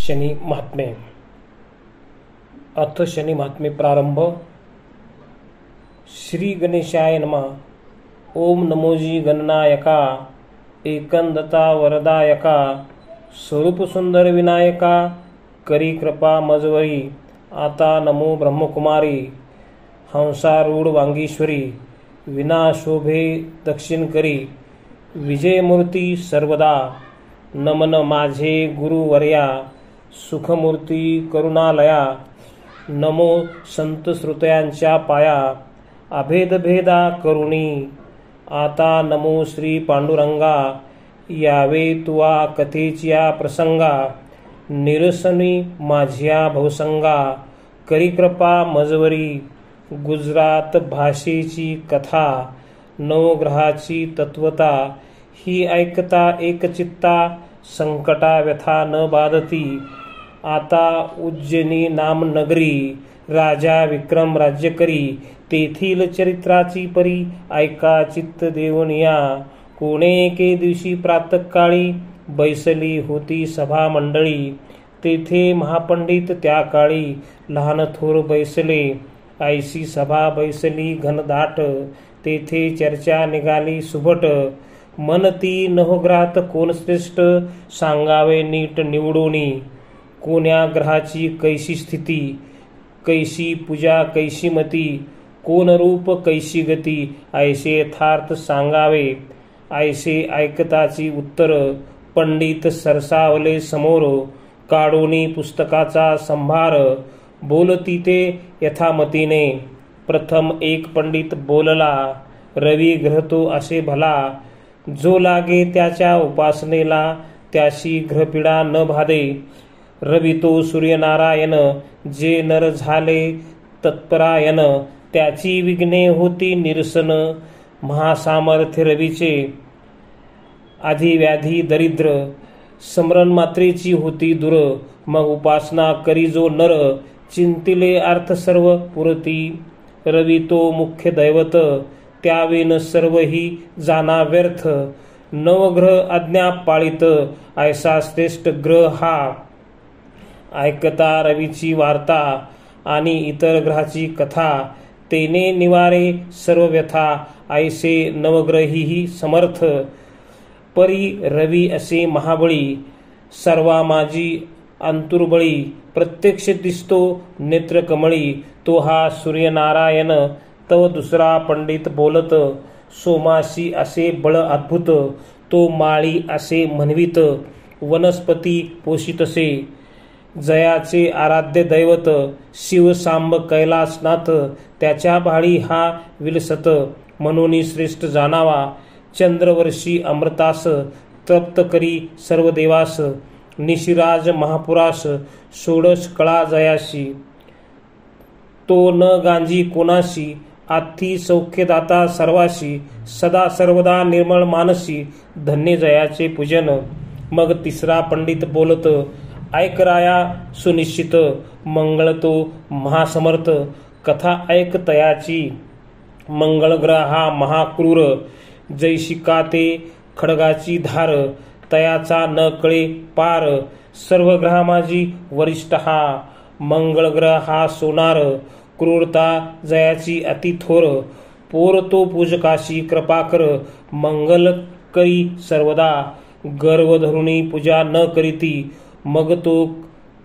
शनी महात्म्य। अथ शनी महात्म्य प्रारंभ। श्री गणेशाय नमः। ओम नमोजी गणनायका, एकंदता वरदायका, स्वरूप सुंदर विनायका, करी कृपा मजवरी, आता नमो ब्रह्मकुमारी, हंसारूढ वांगीश्वरी, विना शोभे दक्षिण करी, विजयमूर्ती सर्वदा, नमन माझे गुरुवर्या, सुखमूर्ती करुणालया, नमो संत श्रुतयांच्या पाया, अभेद भेदा करुणी, आता नमो श्री पांडुरंगा, यावे तुवा कथेच्या प्रसंगा, निरसनी माझ्या भवसंगा, करी कृपा मजवरी, गुजरात भाषेची कथा, नवग्रहाची तत्वता, ही ऐकता एकचित्ता, संकटा व्यथा न बाधती, आता उज्जैनी नाम नगरी, राजा विक्रम राज्य करी, तेथील चरित्राची परी, ऐका चित्त देवनिया, कोणे एके दिवशी प्रातःकाळी, बैसली होती सभा मंडळी, तेथे महापंडित त्या काळी, लहान थोर बैसले, ऐशी सभा बैसली घनदाट, तेथे चर्चा निघाली सुबट, मनती नवग्रहात कोण श्रेष्ठ, सांगावे नीट निवडोनी, कोण्या ग्रहाची कैशी स्थिती, कैशी पूजा कैशी मती, कोण रूप कैशी गती, ऐसे यथार्थ सांगावे, ऐसे ऐकताची उत्तर, पंडित सरसावले समोर, काढोनी पुस्तकाचा संभार, बोलती ते यथामतीने, प्रथम एक पंडित बोलला, रवी ग्रहतो असे भला, जो लागे त्याच्या उपासनेला, त्याशी ग्रहपीडा न बाधे, रवी तो सूर्यनारायण, जे नर झाले तत्परायण, त्याची विघ्ने होती निरसन, महासामर्थ्य रवीचे, आधी व्याधी दरिद्र, स्मरण मात्रेची होती दूर, मग उपासना करी जो नर, चिंतिले अर्थ सर्व पुरती, रवी तो मुख्य दैवत, त्यावेन सर्वही जाना व्यर्थ, नवग्रह आज्ञा पाळित, ऐसा श्रेष्ठ ग्रह हा, ऐकता रवीची वार्ता, आणि इतर ग्रहाची कथा, तेने निवारे सर्व व्यथा, ऐसे नवग्रहीही समर्थ, परी रवी असे महाबळी, सर्वा माझी अंतुर्बळी, प्रत्यक्ष दिसतो नेत्रकमळी, तो हा सूर्यनारायण, तव दुसरा पंडित बोलत, सोमाशी असे बळ अद्भुत, तो माळी असे म्हणवित, वनस्पती पोषितसे, जयाचे आराध्य दैवत, शिवसांब कैलासनाथ, त्याच्या भाळी हा विलसत, म्हणून श्रेष्ठ जाणावा, चंद्रवर्षी अमृतास, तप्त करी सर्व देवास, निशिराज महापुरास, षोडश कळा जयाशी, तो न गांजी कोणाशी, आथी सौख्यदाता सर्वाशी, सदा सर्वदा निर्मळ मानसी, धन्य जयाचे पूजन, मग तिसरा पंडित बोलत, ऐक राया सुनिश्चित, मंगळ तो महासमर्थ, कथा ऐक तयाची, मंगळ ग्रह हा महाक्रूर, जैशिका ते खडगाची धार, तयाचा न कळे पार, सर्व ग्रह माझी वरिष्ठ हा, मंगळ ग्रह हा सोनार, क्रूरता जयाची अति थोर, पोर तो पूजकाशी कृपा कर, मंगल करी सर्वदा, गर्व धरुणी पूजा न करीती, मग तो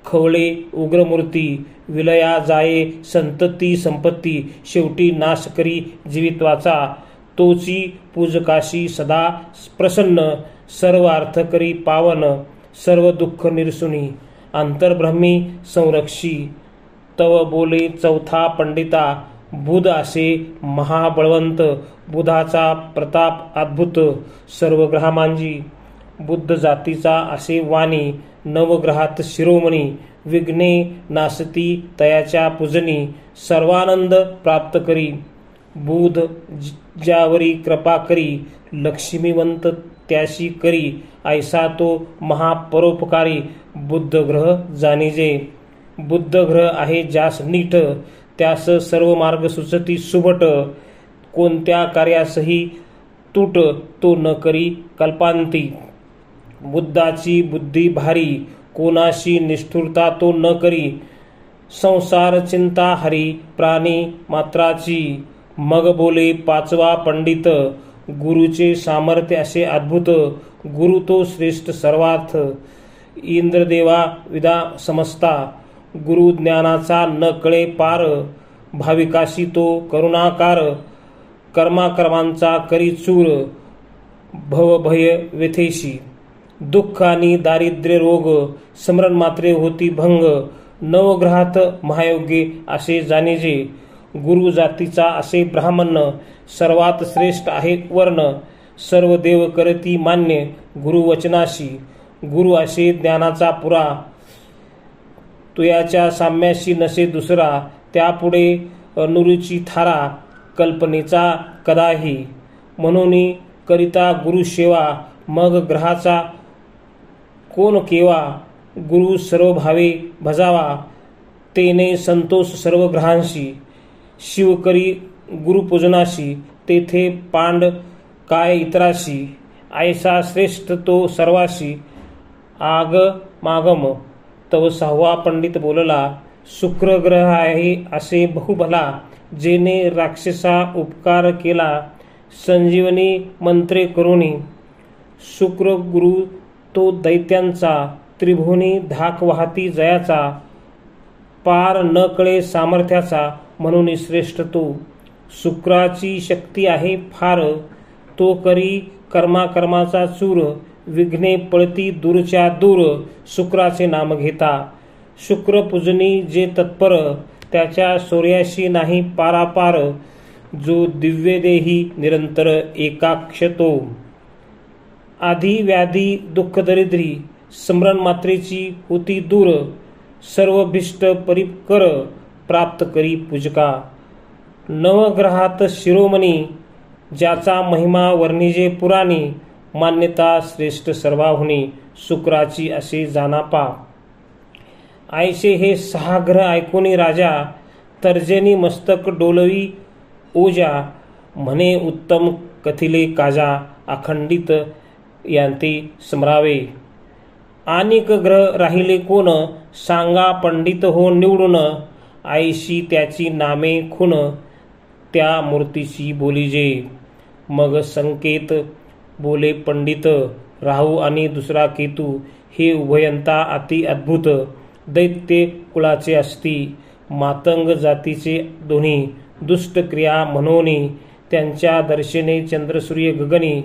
खवळे उग्रमूर्ती, विलया जाये संतती संपत्ती, शेवटी नाश करी जीवित्वाचा, तोची पूजकाशी सदा प्रसन्न, सर्व अर्थ करी पावन, सर्व दुःख निरसुनी, अंतर्ब्रह्मी संरक्षी, तव बोले चौथा पंडिता, बुध असे महाबळवंत, बुधाचा प्रताप अद्भुत, सर्व ग्रहामांजी, बुद्ध जातीचा असे वाणी, नवग्रहात शिरोमणी, विघ्ने नासती तयाच्या पूजनी, सर्वानंद प्राप्त करी, बुध ज्यावरी कृपा करी, लक्ष्मीवंत त्याशी करी, ऐसा तो महापरोपकारी, बुद्ध ग्रह जाणीजे, बुद्ध ग्रह आहे ज्यास नीट, त्यास सर्व मार्ग सुचती सुबट, कोणत्या कार्यासही तूट, तो न करी कल्पांती, बुद्धाची बुद्धी भारी, कोणाशी निष्ठुरता तो न करी, संसार चिंता हरी प्राणी मात्राची, मग बोले पाचवा पंडित, गुरुचे सामर्थ्य असे अद्भुत, गुरु तो श्रेष्ठ सर्वार्थ, इंद्रदेवा विदा समजता, गुरु ज्ञानाचा न कळे पार, भाविकाशी तो करुणाकार, कर्माकर्मांचा करी चूर, भवभय व्यथेशी, दुःख आणि दारिद्र्य रोग, स्मरण मात्रे होती भंग, नवग्रहात महायोगे असे जाणीजे, गुरु जातीचा असे ब्राह्मण, सर्वात श्रेष्ठ आहे वर्ण, सर्व देव करती मान्य, गुरु वचनाशी, गुरु असे ज्ञानाचा पुरा, तुयाच्या साम्याशी नसे दुसरा, त्यापुढे अनुरुची थारा, कल्पनेचा कदाही, म्हणून करिता गुरु सेवा, मग ग्रहाचा कोण केवा, गुरु सर्व भावे भजावा, तेने संतोष सर्व ग्रहांशी, शिव करी गुरुपूजनाशी, तेथे पांड काय इतराशी, ऐसा श्रेष्ठ तो सर्वाशी, आग मागम. तव सहावा पंडित बोलला, शुक्र ग्रह आहे असे बहुभला, जेने राक्षसा उपकार केला, संजीवनी मंत्रे करुणी, शुक्र गुरु तो दैत्यांचा, त्रिभुवनी धाक वाहती जयाचा, पार न कळे सामर्थ्याचा, म्हणून श्रेष्ठ तो, शुक्राची शक्ती आहे फार, तो करी कर्माकर्माचा चूर, विघ्ने पळती दूरच्या दूर, शुक्राचे नाम घेता, शुक्र पूजनी जे तत्पर, त्याच्या सूर्याशी नाही पारापार, जो दिव्य देही निरंतर एकाक्ष तो, आधी व्याधी दुःख दरिद्री, स्मरण मात्रेची होती दूर, सर्व भिष्ट परिकर, प्राप्त करी पूजका, नवग्रहात शिरोमणी, ज्याचा महिमा वर्णिजे पुराणी, मान्यता श्रेष्ठ सर्वाहुनी, शुक्राची असे जानापा. ऐसे हे सहा ग्रह ऐकूनी राजा, तर्जनी मस्तक डोलवी ओजा, म्हणे उत्तम कथिले काजा, अखंडित यांते स्मरावे. अनेक ग्रह राहिले कोण, सांगा पंडित हो निवडून, ऐशी त्याची नामे खून, त्या मूर्तीशी बोलीजे. मग संकेत बोले पंडित, राहू आणि दुसरा केतू, हे उभयंता अति अद्भुत, दैत्य कुळाचे असती, मातंग जातीचे दोन्ही, दुष्ट क्रिया म्हणून, त्यांच्या दर्शने चंद्रसूर्य गगनी,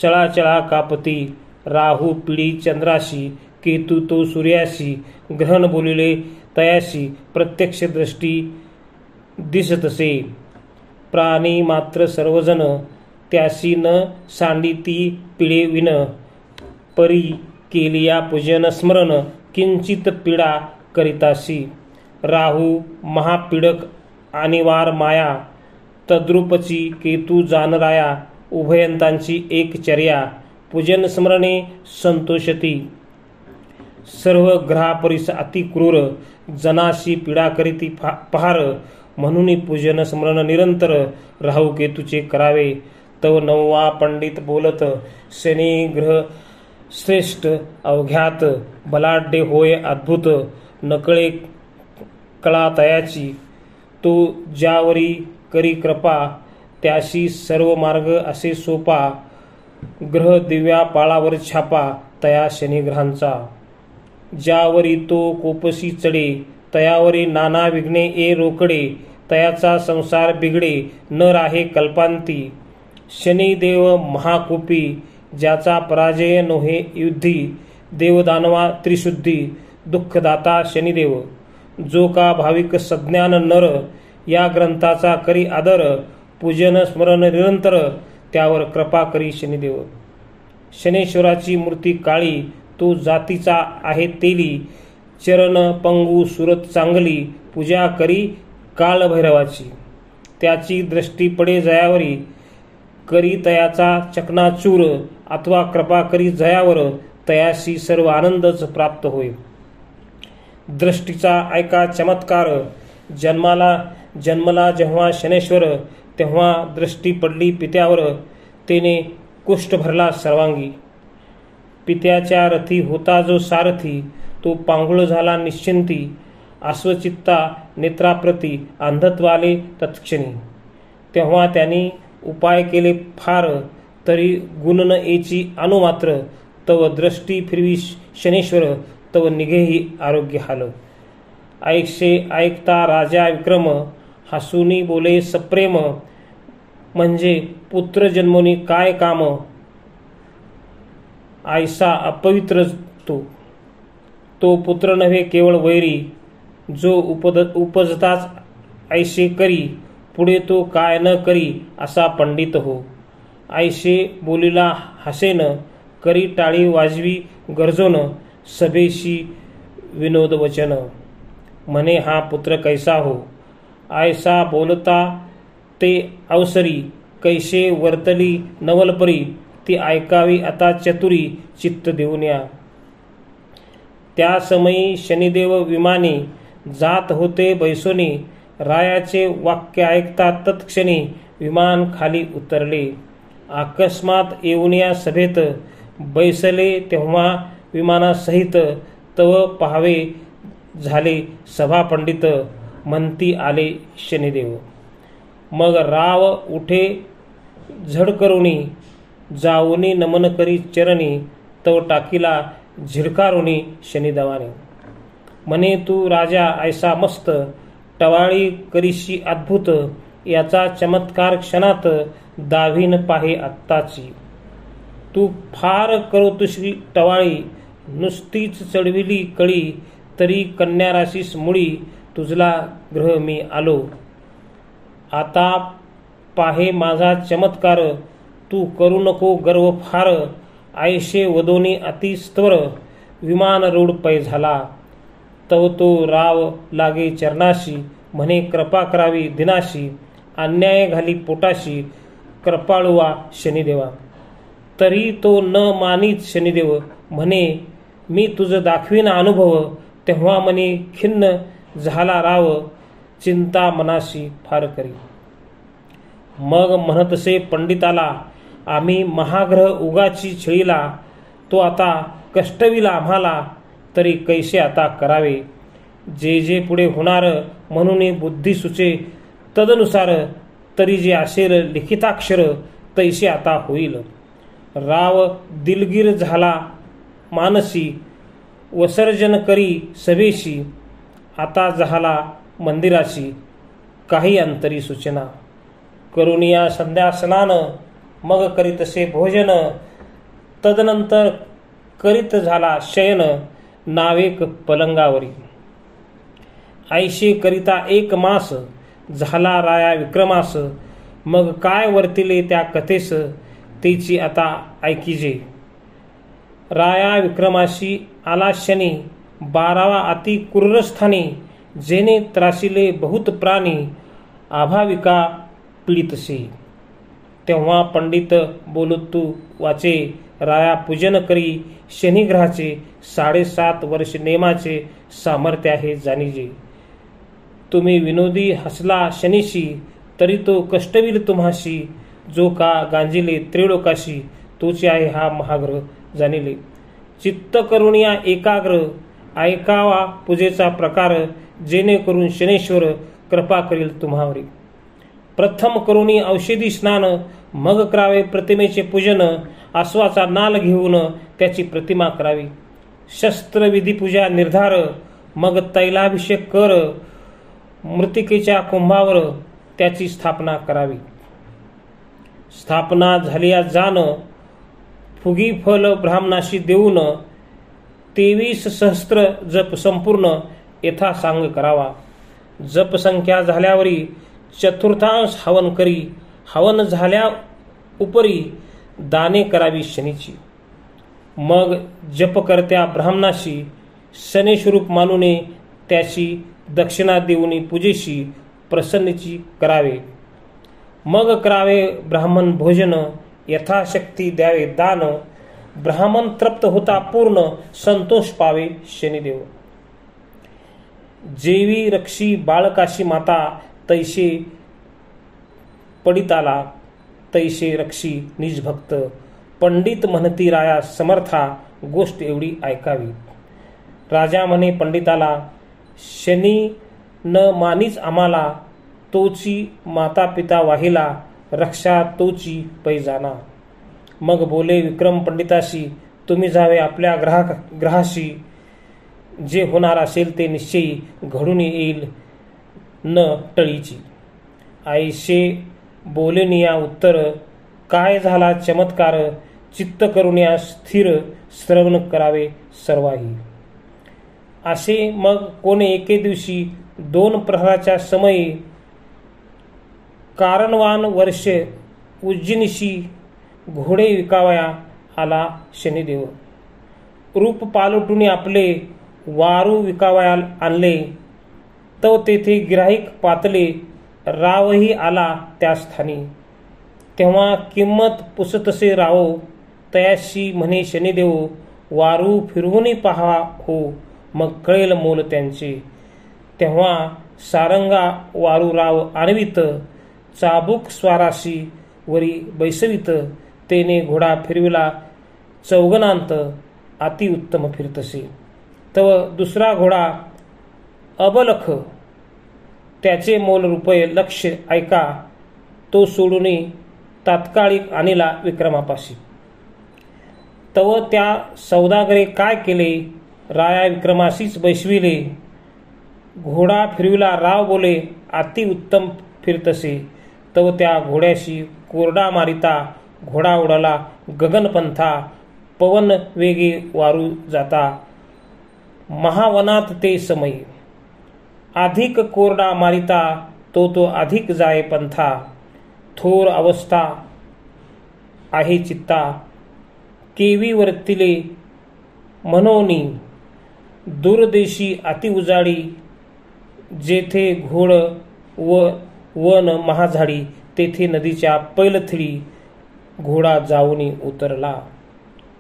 चळाचळा कापती, राहू पिढी चंद्राशी, केतू तो सूर्याशी, ग्रहण बोलिले तयाशी, प्रत्यक्ष दृष्टी दिसतसे, प्राणी मात्र सर्वजण, त्याशी न सांडिती पिढे विन, परी केलिया पूजन स्मरण, किंचित पीडा करिताशी, राहू महापीडक अनिवार माया, तद्रूपची केतू जानराया, उभयंतांची एक चर्या, पूजन स्मरणे संतोषती, सर्व ग्रहापरिस अति क्रूर, जनाशी पीडा करीती पहार, म्हणून पूजन स्मरण निरंतर, राहू केतूचे करावे. तव नववा पंडित बोलत, शनी ग्रह श्रेष्ठ अवघ्यात, बलाढ्य होय अद्भुत, नकळे कळा तयाची, तो ज्यावरी करी कृपा, त्याशी सर्व मार्ग असे सोपा, ग्रह दिव्या पाळावर छापा, तया शनिग्रहांचा, ज्यावरी तो कोपशी चढे, तयावरी नाना विघ्ने ए रोकडे, तयाचा संसार बिघडे, न राहे कल्पांती, शनिदेव महाकोपी, ज्याचा पराजय नोहे युद्धी, देवदानवा त्रिशुद्धी, दुःखदाता शनिदेव, जो का भाविक सज्ञान नर, या ग्रंथाचा करी आदर, पूजन स्मरण निरंतर, त्यावर कृपा करी शनिदेव. शनेश्वराची मूर्ती काळी, तो जातीचा आहे तेली, चरण पंगू सुरत चांगली, पूजा करी कालभैरवाची, त्याची दृष्टी पडे जयावरी, करी तयाचा चकनाचूर, अथवा कृपा करी जयावर, तयाशी सर्व आनंदच प्राप्त होय. दृष्टीचा ऐका चमत्कार, जन्मला जेव्हा शनेश्वर, तेव्हा दृष्टी पडली पित्यावर, तेने कुष्ठ भरला सर्वांगी, पित्याच्या रथी होता जो सारथी, तो पांघुळ झाला निश्चिंती, अश्वचित्ता नेत्राप्रती अंधत्वाले तत्क्षणी. तेव्हा त्यांनी उपाय केले फार, तरी गुण न येची अनुमात्र. तव दृष्टी फिरवी शनेश्वर, तव निघेही आरोग्य हाल. ऐकशे ऐकता राजा विक्रम, हसूनी बोले सप्रेम. म्हणजे पुत्र जन्मोनी काय काम, ऐसा अपवित्र तो पुत्र नव्हे केवळ वैरी. जो उपजताच ऐसे करी, पुढे तो काय न करी असा पंडित हो. ऐसे बोलीला हसेन, करी टाळी वाजवी गरजोन. सभेशी विनोद वचन, म्हणे हा पुत्र कैसा हो. ऐसा बोलता ते अवसरी, कैसे वर्तली नवलपरी. ती ऐकावी आता चतुरी, चित्त देऊन या. त्या समयी शनिदेव विमानी, जात होते बैसोनी. रायाचे वाक्य ऐकता तत्क्षणी, विमान खाली उतरले. अकस्मात येऊन या सभेत, बैसले तेव्हा विमानासहित. तव पाहावे झाले सभा पंडित, म्हणती आले शनिदेव. मग राव उठे झड करुणी, जाऊनी नमन करी चरणी. तव टाकीला झिडकारुणी शनिदेवाने. म्हणे तू राजा ऐसा मस्त, टवाळी करीशी अद्भुत. याचा चमत्कार क्षणात, दावीन पाहे आत्ताची. तू फार करतुशी टवाळी, नुसतीच चढविली कळी. तरी कन्या राशीस मुळी, तुझला ग्रह मी आलो. आता पाहे माझा चमत्कार, तू करू नको गर्व फार. ऐशे वदोनी अतिस्त्वर, विमान रूढ पै झाला. तव तो राव लागे चरणाशी, म्हणे कृपा करावी दिनाशी. अन्याय घाली पोटाशी, कृपाळुवा शनिदेवा. तरी तो न मानीत शनिदेव, म्हणे मी तुझं दाखवीन अनुभव. तेव्हा म्हणे खिन्न झाला राव, चिंता मनाशी फार करी. मग म्हणतसे पंडिताला, आम्ही महाग्रह उगाची छळीला. तो आता कष्टविला आम्हाला, तरी कैसे आता करावे. जे जे पुढे होणार म्हणून बुद्धी सुचे तदनुसार. तरी जे असेल लिखिताक्षर, तैसे आता होईल. राव दिलगीर झाला मानसी, वसर्जन करी सभेशी. आता झाला मंदिराशी, काही अंतरी सूचना. करुनिया संध्या स्नान, मग करीतसे भोजन. तदनंतर करीत झाला शयन, नावेक पलंगावरी. ऐशी करिता एक मास, झाला राया विक्रमास. मग काय वर्तिले त्या कथेस, तेची आता ऐकिजे. राया विक्रमाशी आला शनी, 12वा अति क्रूरस्थानी. जेने त्रासिले बहुत प्राणी, आभाविका पीडितसे. तेव्हा पंडित बोलतू वाचे, राया पूजन करी शनिग्रहाचे. 7.5 वर्ष नेमाचे, सामर्थ्य आहे जाणीजे. तुम्ही विनोदी हसला शनीशी, तरी तो कष्टवीर तुम्हाशी. जो का गांजिले त्रिलोकाशी, तोचे आहे हा महाग्रह जाणिले. चित्त करुणिया एकाग्र, ऐकावा पूजेचा प्रकार. जेणेकरून शनेश्वर कृपा करील तुम्हावरी. प्रथम करुणी औषधी स्नान, मग करावे प्रतिमेचे पूजन. अश्वाचा नाल घेऊन त्याची प्रतिमा करावी. शस्त्रविधी पूजा निर्धार, मग तैलाभिषेक कर. मृतिकेच्या कुंभावर त्याची स्थापना करावी. स्थापना झालिया जाण, फुगी फल ब्राह्मणाशी देऊन. 23 सहस्त्र जप संपूर्ण, यथा सांग करावा. जप संख्या झाल्यावरी, चतुर्थांश हवन करी. हवन झाल्या उपरी, दाने करावी शनीची. मग जपकर्त्या ब्राह्मणाशी शनेस्वरूप मानूने, त्याची दक्षिणा देऊनी पूजेशी प्रसन्नची करावे. मग करावे ब्राह्मण भोजन, यथाशक्ती द्यावे दान. ब्राह्मण तृप्त होता पूर्ण, संतोष पावे शनिदेव. जेवी रक्षी बाळकाशी माता, तैसे पडिताला. तैसे रक्षी निजभक्त, पंडित म्हणती राया समर्था. गोष्ट एवढी ऐकावी. राजा म्हणे पंडिताला, शनी न मानीच आम्हाला, तोची माता पिता वाहिला, रक्षा तोची पैजाना. मग बोले विक्रम पंडिताशी, तुम्ही जावे आपल्या ग्रहाशी, जे होणार असेल ते निश्चयी घडून येईल न टळीची. आईशे बोलेनिया उत्तर, काय झाला चमत्कार, चित्त करून या स्थिर, श्रवण करावे सर्वाही. असे मग कोणे एके दिवशी 2 प्रहराच्या समयी कारणवान वर्ष उज्जिनीशी घोडे विकावया आला शनिदेव. रूप पालटून आपले वारू विकावया आणले, तो तेथे गिराहिक पातले, रावही आला त्या स्थानी. तेव्हा किंमत पुसतसे रावो, तयाशी म्हणे शनिदेव, वारू फिरवून पहा हो, मग कळेल मोल त्यांचे. तेव्हा सारंगा वारू राव आणवित, चाबूक स्वाराशी वरी बैसवित, तेने घोडा फिरविला चौगनांत, अतिउत्तम फिरतसे. तव दुसरा घोडा अबलख, त्याचे मोल रुपये 1,00,000 ऐका, तो सोडून तात्कालिक आणिला विक्रमापाशी. तव त्या सौदागरे काय केले, राया विक्रमाशीच बैसविले. घोडा फिरविला राव बोले, अतिउत्तम फिरतसे. तव त्या घोड्याशी कोरडा मारिता, घोडा उडाला गगनपंथा, पवन वेगे वारू जाता, महावनात ते समयी. अधिक कोरडा मारिता, तो अधिक जाय पंथा, थोर अवस्था आहे चित्ता, केवी वर्तिले मनोनी, दूरदेशी अति उजाडी, जेथे घोड व वन महाझाडी, तेथे नदीच्या पैलथडी, घोडा जाऊनी उतरला.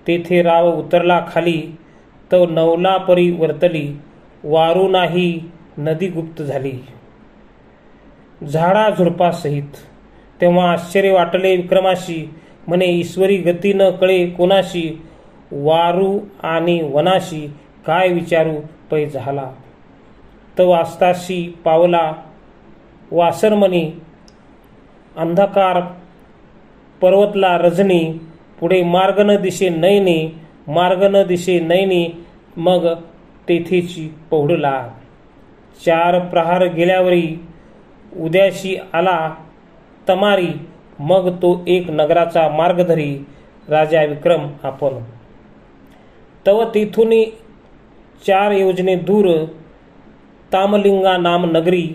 तेथे राव उतरला खाली, तो नवला परी वर्तली, वारू नाही नदी गुप्त झाली, झाडा झुडपा सहित. तेव्हा आश्चर्य वाटले विक्रमाशी, म्हणे ईश्वरी गती न कळे कोणाशी, वारू आणि वनाशी काय विचारू पै झाला. तो आस्ताशी पावला वासरमणी, अंधकार पर्वतला रजनी, पुढे मार्ग न दिशे नयनी, मार्ग न दिशे नयनी, मग तेथेची पौडला. 4 प्रहार गेल्यावरी उद्याशी आला तमारी, मग तो एक नगराचा मार्ग धरी, राजा विक्रम आपण. तव तेथून 4 योजने दूर तामलिंगा नाम नगरी,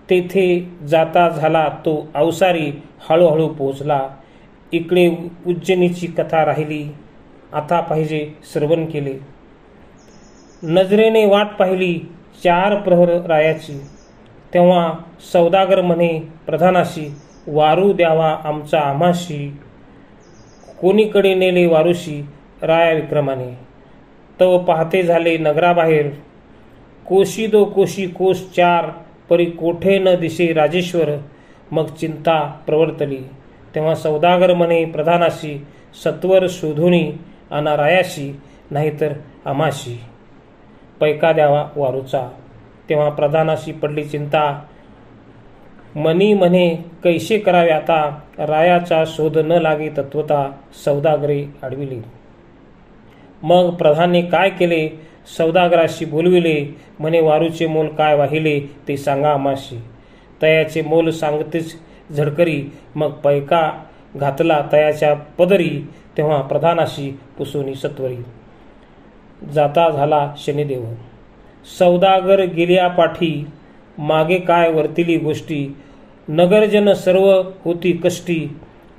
तेथे जाता झाला तो अवसारी, हळूहळू पोहोचला. इकडे उज्जैनीची कथा राहिली, आता पाहिजे श्रवण केले. नजरेने वाट पाहिली 4 प्रहर रायाची, तेव्हा सौदागर म्हणे प्रधानाशी, वारू द्यावा आमचा आम्हाशी, कोणीकडे नेले वारूशी राया विक्रमाने. तव पाहते झाले नगराबाहेर, कोशी दो कोशी कोश 4, परी कोठे न दिशे राजेश्वर, मग चिंता प्रवर्तली. तेव्हा सौदागर म्हणे प्रधानाशी, सत्वर शोधुनी आणा रायाशी, नाहीतर आम्हाशी, पैका द्यावा वारूचा. तेव्हा प्रधानाशी पडली चिंता, मनी म्हणे कैसे करावे आता, रायाचा शोध न लागे तत्वता, सौदागरे अडविले. मग प्रधानने काय केले, सौदागराशी बोलविले, म्हणे वारूचे मोल काय वाहिले ते सांगा आम्हाशी. तयाचे मोल सांगतेच झडकरी, मग पैका घातला तयाच्या पदरी. तेव्हा प्रधानाशी पुसोनी सत्वरी, जाता झाला शनिदेव. सौदागर गेल्या पाठी, मागे काय वर्तिली गोष्टी, नगरजन सर्व होती कष्टी,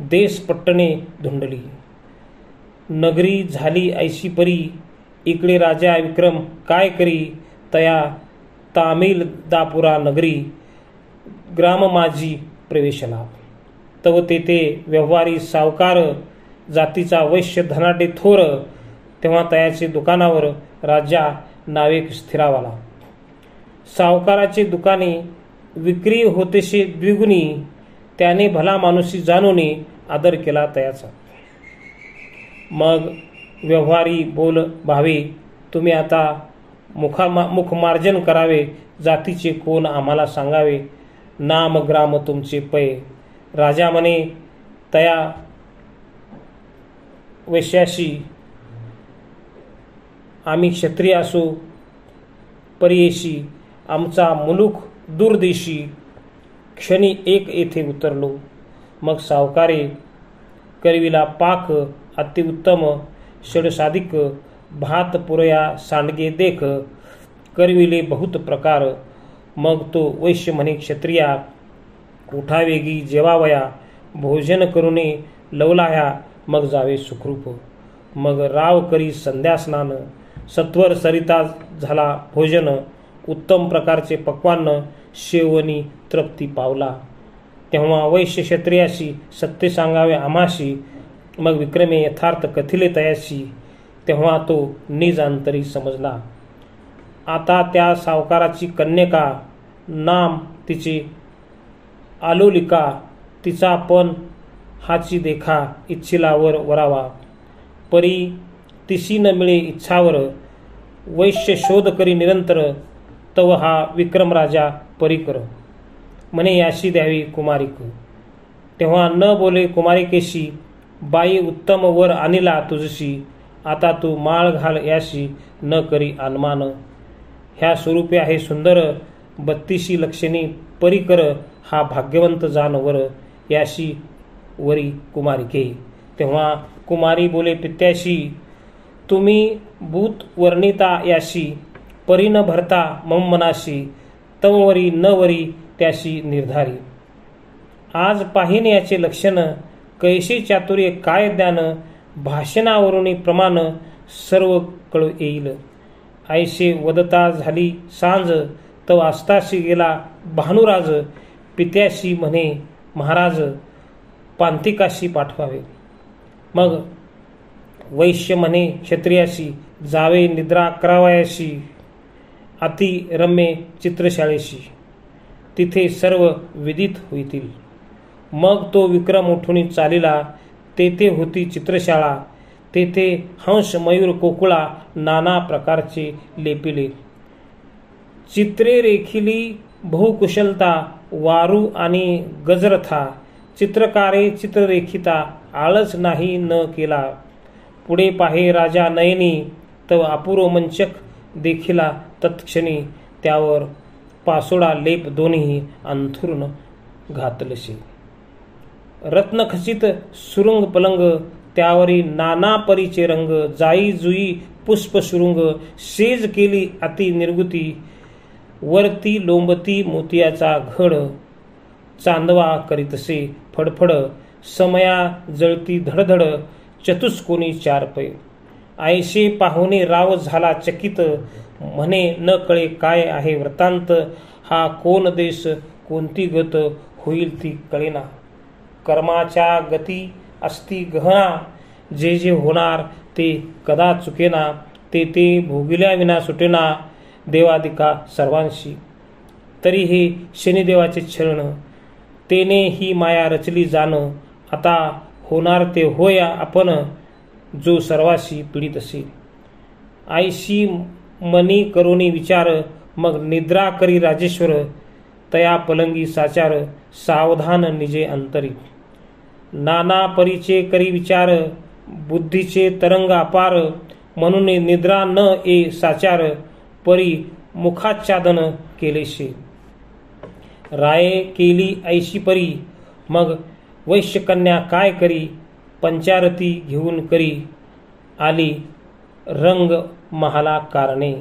देश पट्टणे धुंडली. नगरी झाली ऐशी परी, इकडे राजा विक्रम काय करी, तया तामिल दापुरा नगरी, ग्राम माझी प्रवेशला. तव तेथे व्यवहारी सावकार, जातीचा वैश्य धनाढ्य थोर. तेव्हा तयाचे दुकानावर राजा नावेक स्थिरावाला. सावकाराचे दुकाने विक्री होतेशे द्विगुणी, त्याने भला माणूसी जाणून आदर केला तयाचा. मग व्यवहारी बोल भावे, तुम्ही आता मुखमार्जन करावे, जातीचे कोण आम्हाला सांगावे, नाम ग्राम तुमचे पै. राजा म्हणे, तया वैश्याशी आम्ही क्षत्रिय असो परियेशी, आमचा मुलूक दूरदेशी. क्षणी एक येथे उतरलो. मग सावकारे करविला पाक अतिउत्तम, षडसाधिक भात पुरया सांडगे देख, करविले बहुत प्रकार. मग तो वैश्य म्हणे, क्षत्रिया उठावेगी जेवावया, भोजन करुणे लवलाया, मग जावे सुखरूप. मग राव करी संध्या स्नान, सत्वर सरिता झाला भोजन, उत्तम प्रकारचे पक्वान्न शेवनी तृप्ती पावला. तेव्हा वैश्य क्षत्रियाशी सत्य सांगावे आम्हाशी, मग विक्रमे यथार्थ कथिले तयाशी. तेव्हा तो निज अंतरी समजला. आता त्या सावकाराची कन्यका, नाम तिचे आलोलिका, तिचा पण हाची देखा इच्छिला वर वरावा. परी तिसी न मिळे इच्छावर, वैश्य शोध करी निरंतर, तव हा विक्रम राजा परिकर. म्हणे याशी द्यावी कुमारिक. तेव्हा न बोले कुमारिकेशी, बाई उत्तम वर आणिला तुझशी, आता तू माळ घाल याशी, न करी अनुमान. ह्या स्वरूपे आहे सुंदर, 32 लक्षणी परिकर, हा भाग्यवंत जानवर, याशी वरी कुमारिके. तेव्हा कुमारी बोले पित्याशी, तुम्ही भूत वर्णिता याशी, परी न भरता मम मनाशी, तमवरी न वरी त्याशी निर्धारी. आज पाहिन याचे लक्षण, कैसे चातुर्य काय ज्ञान, भाषणावरून प्रमाण सर्व कळू येईल. ऐसे वदता झाली सांज, तव आस्ताशी गेला भानुराज. पित्याशी म्हणे महाराज, पांतिकाशी पाठवावे. मग वैश्य म्हणे क्षत्रियाशी, जावे निद्रा करावयाशी, अति रम्य चित्रशाळेशी, तिथे सर्व विदित होतील. मग तो विक्रम उठून चालिला, तेथे होती चित्रशाळा, तेथे हंस मयूर कोकुळा नाना प्रकारचे लेपिले. चित्रे रेखिली बहुकुशलता, वारू आणि गजरथा, चित्रकारे चित्ररेखिता, आळस नाही न केला. पुढे पाहे राजा नयनी, तव अपूर्व मंचक देखिला तत्क्षणी, त्यावर पासोडा लेप दोन्ही अंथुरून घातलसे. रत्नखचित सुरुंग पलंग, त्यावरी नाना परीचे रंग, जाई जुई पुष्प सुरुंग, शेज केली अति निर्गुती, वरती लोंबती मोतियाचा घड, चांदवा करीतसे फडफड, समया जळती धडधड, चतुष्कोनी 4 पै. ऐसे पाहुणे राव झाला चकित, म्हणे न कळे काय आहे वृत्तांत, हा कोण देश कोणती गत, होईल ती कळेना. कर्माच्या गती असती गहना, जे जे होणार ते कदा चुकेना, ते ते भोगिल्या विना सुटेना, देवादिका सर्वांशी. तरी हे शनिदेवाचे चरण, तेने ही माया रचली जाण, आता होणार ते होय आपण, जो सर्वाशी पीडित असे. आईशी मनी करोनी विचार, मग निद्रा करी राजेश्वर, तया पलंगी साचार, सावधान निजे अंतरी. नाना परीचे करी विचार, बुद्धीचे तरंग अपार, म्हणून निद्रा न ए साचार, परी मुखाच्छादन केलेशे. राये केली ऐशी परी, मग वैश्यकन्या काय करी, पंचारती घेऊन करी, आली रंग महाला कारणे.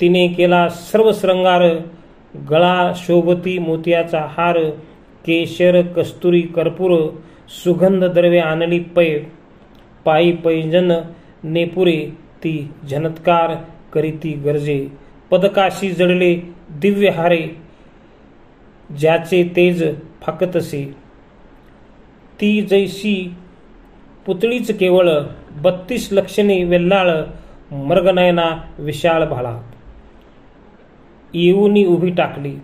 तिने केला सर्व श्रंगार, गळा शोभती मोतियाचा हार, केशर कस्तुरी कर्पूर, सुगंध द्रव्ये आणली पै, पायी पैंजन नेपुरे, ती झनत्कार करीती गरजे. पदकाशी जडले दिव्य हारे, ज्याचे तेज फाकतसे, ती जैसी पुतळीच केवळ, 32 लक्षणी वेल्लाळ, मृगनयना विशाळ भाळा. येऊनी उभी टाकली,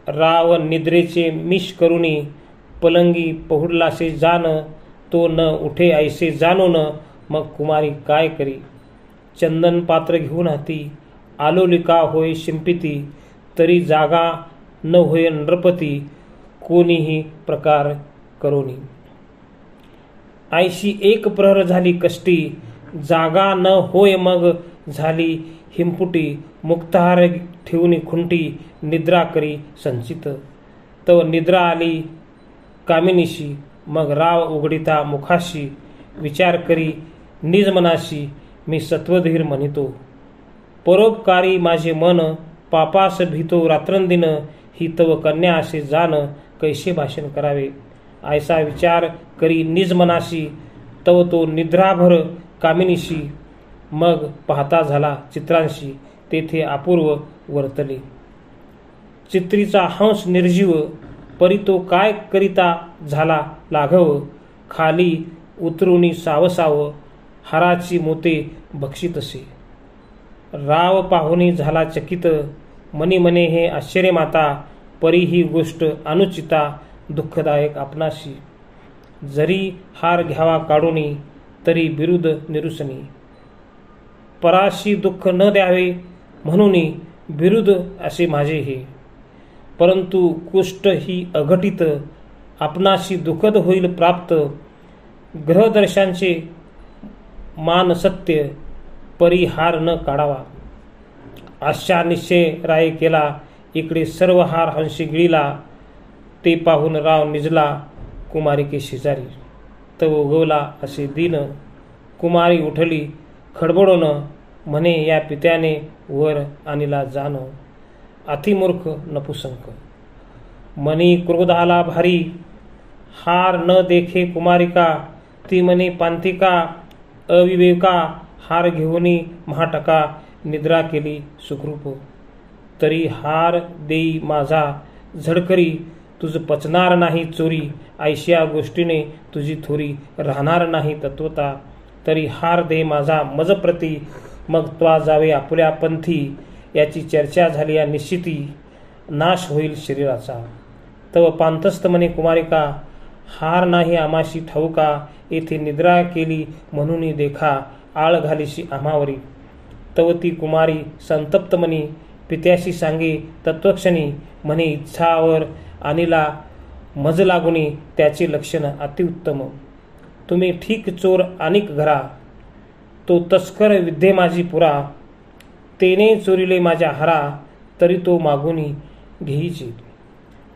राव निद्रेचे मिश करुणी, पलंगी पहुडलासे जान, तो न उठे ऐसे जाणून, मग कुमारी काय करी. चंदन पात्र घेऊन हाती, आलोलिका होय शिंपिती, तरी जागा न होय नृपती, कोणीही प्रकार करोनी. 81 प्रहर झाली कष्टी, जागा न होय मग झाली हिंपुटी, मुक्ताहार ठेवून खुंटी, निद्रा करी संचित. तव निद्रा आली कामिनीशी, मग राव उघडिता मुखाशी, विचार करी निज मनाशी, मी सत्वधीर म्हणितो. परोपकारी माझे मन, पापास भीतो रात्रंदिन, ही तव कन्या असे जाण, कैसे भाषण करावे. ऐसा विचार करी निज मनाशी, तव तो निद्राभर कामिनीशी, मग पाहता झाला चित्रांशी, तेथे अपूर्व वर्तले. चित्रीचा हंस निर्जीव, परी तो काय करिता झाला लाघव, खाली उतरुनी सावसाव, हाराची मोते बक्षितसे. राव पाहुणी झाला चकित, मनी मने हे आश्चर्य माता, परी ही गोष्ट अनुचिता, दुःखदायक आपणाशी. जरी हार घ्यावा काढूनी, तरी बिरुद निरुसनी, पराशी दुःख न द्यावे म्हणून बिरुद असे माझे हे. परंतु कुष्ट ही अघटित, आपणाशी दुःखद होईल प्राप्त. ग्रहदर्शांचे मान सत्य, परिहार न काढावा. अशा निश्चय राय केला, इकडे सर्व हार हंशी गिळीला. ते पाहून राव निजला कुमारिके शेजारी, तव उगवला असे दिन. कुमारी उठली खडबडून, म्हणे या पित्याने वर आणिला जाण. अतिमूर्ख नपुसंक, मनी क्रोध आला भारी, हार न देखे कुमारिका, ती म्हणे पांतिका अविवेका, हार घेऊनी महाटका, निद्रा केली सुखरूप. तरी हार देई माझा झडकरी, तुझ पचणार नाही चोरी, ऐशिया गोष्टीने तुझी थोरी, राहणार नाही तत्वता. तरी हार दे माझा मजप्रती, मग त्वा जावे आपुल्या पंथी. याची चर्चा झाली या निश्चिती, नाश होईल शरीराचा. तव पांतस्थ म्हणे कुमारिका, हार नाही आमाशी ठाऊका, येथे निद्रा केली म्हणून देखा, आळ घालीशी आम्हावरी. तव ती कुमारी संतप्त मनी, पित्याशी सांगे तत्वक्षणी, म्हणे इच्छावर आणिला मज लागुनी, त्याचे लक्षण अतिउत्तम. तुम्ही ठीक चोर अनिक घरा, तो तस्कर विद्ये माझी पुरा. तेने चोरिले माझ्या हरा, तरी तो मागुनी घेईची.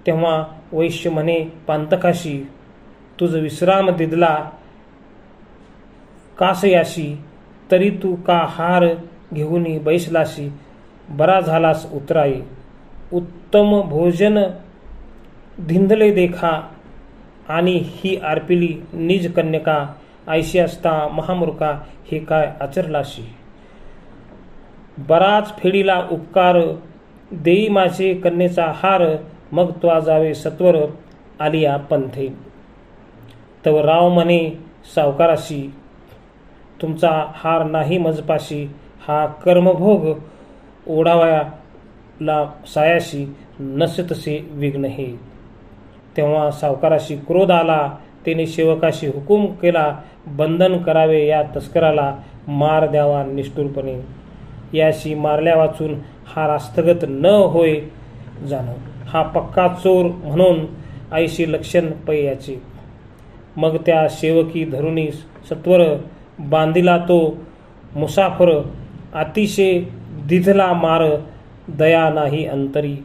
तेव्हा वैश्य म्हणे पांतकाशी, तुझ विश्राम दिदला कासयाशी, तरी तू का हार घेऊनी बैसलाशी. बरा झालास उतराई, उत्तम भोजन धिंदले देखा, आणि ही आरपिली निज कन्यका. ऐशी असता महामूर्खा, हे काय आचरलाशी. बराच फेडीला उपकार, देई माझे कन्येचा हार, मग त्वा जावे सत्वर आलिया पंथे. तव राव म्हणे सावकाराशी, तुमचा हार नाही मजपाशी, हा कर्मभोग ओढावायला सायाशी, नसतसे विघ्न हे. तेव्हा सावकाराशी क्रोध आला, त्याने सेवकाशी हुकूम केला, बंधन करावे या तस्कराला, मार द्यावा निष्ठुरपणे. याशी मारल्या वाचून हार हस्तगत न होय जाणं. हा पक्का चोर म्हणून ऐशी लक्षण पै याचे. मग त्या सेवकी धरुणी सत्वर, बांधिला तो मुसाफर. अतिशय दिधला मार, दया नाही अंतरी.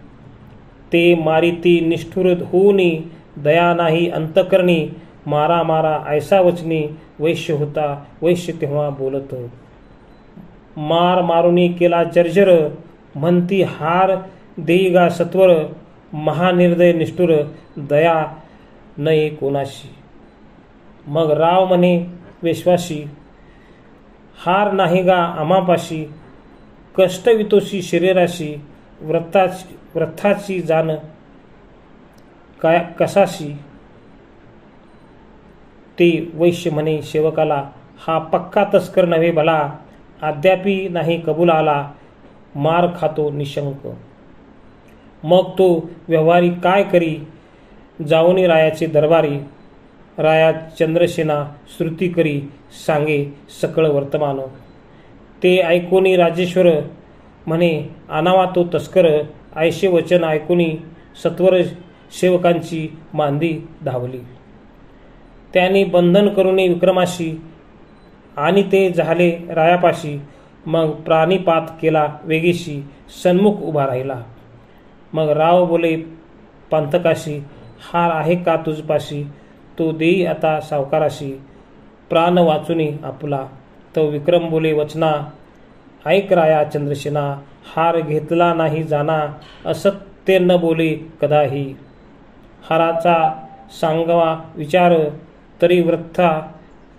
ते मारिती निष्ठुर होऊनी, दया नाही अंतकरणी. मारा मारा ऐसा वचनी, वैश्य होता वैश्य तेव्हा बोलत. मार मारुनी केला जर्जर, म्हणती हार देई गा सत्वर. महानिर्दय निष्ठुर, दया नये कोणाशी. मग राव म्हणे वेश्वाशी, हार नाही गा आमापाशी. कष्ट वितोशी शरीराशी, व्रताची जाण काय कसाशी. ते वैश्य म्हणे सेवकाला, हा पक्का तस्कर नव्हे भला. अद्यापी नाही कबूल आला, मार खातो निशंक. मग तो व्यवहारी काय करी, जाऊनी रायाचे दरबारी. राया चंद्रसेना श्रुती करी, सांगे सकळ वर्तमान. ते ऐकोनी राजेश्वर, म्हणे आणावा तो तस्कर. ऐशे वचन ऐकूनी सत्वर सेवकांची मांदी धावली. त्यांनी बंधन करुनी विक्रमाशी आणि ते झाले रायापाशी. मग प्राणीपात केला वेगेशी, सन्मुख उभा राहिला. मग राव बोले पांतकाशी, हार आहे का तुझपाशी? तो देई आता सावकाराशी, प्राण वाचुनी आपुला. तो विक्रम बोले वचना, ऐक राया चंद्रसेना. हार घेतला नाही जाना, असत्य न बोले कदाही. हाराचा सांगावा विचार, तरी वृथा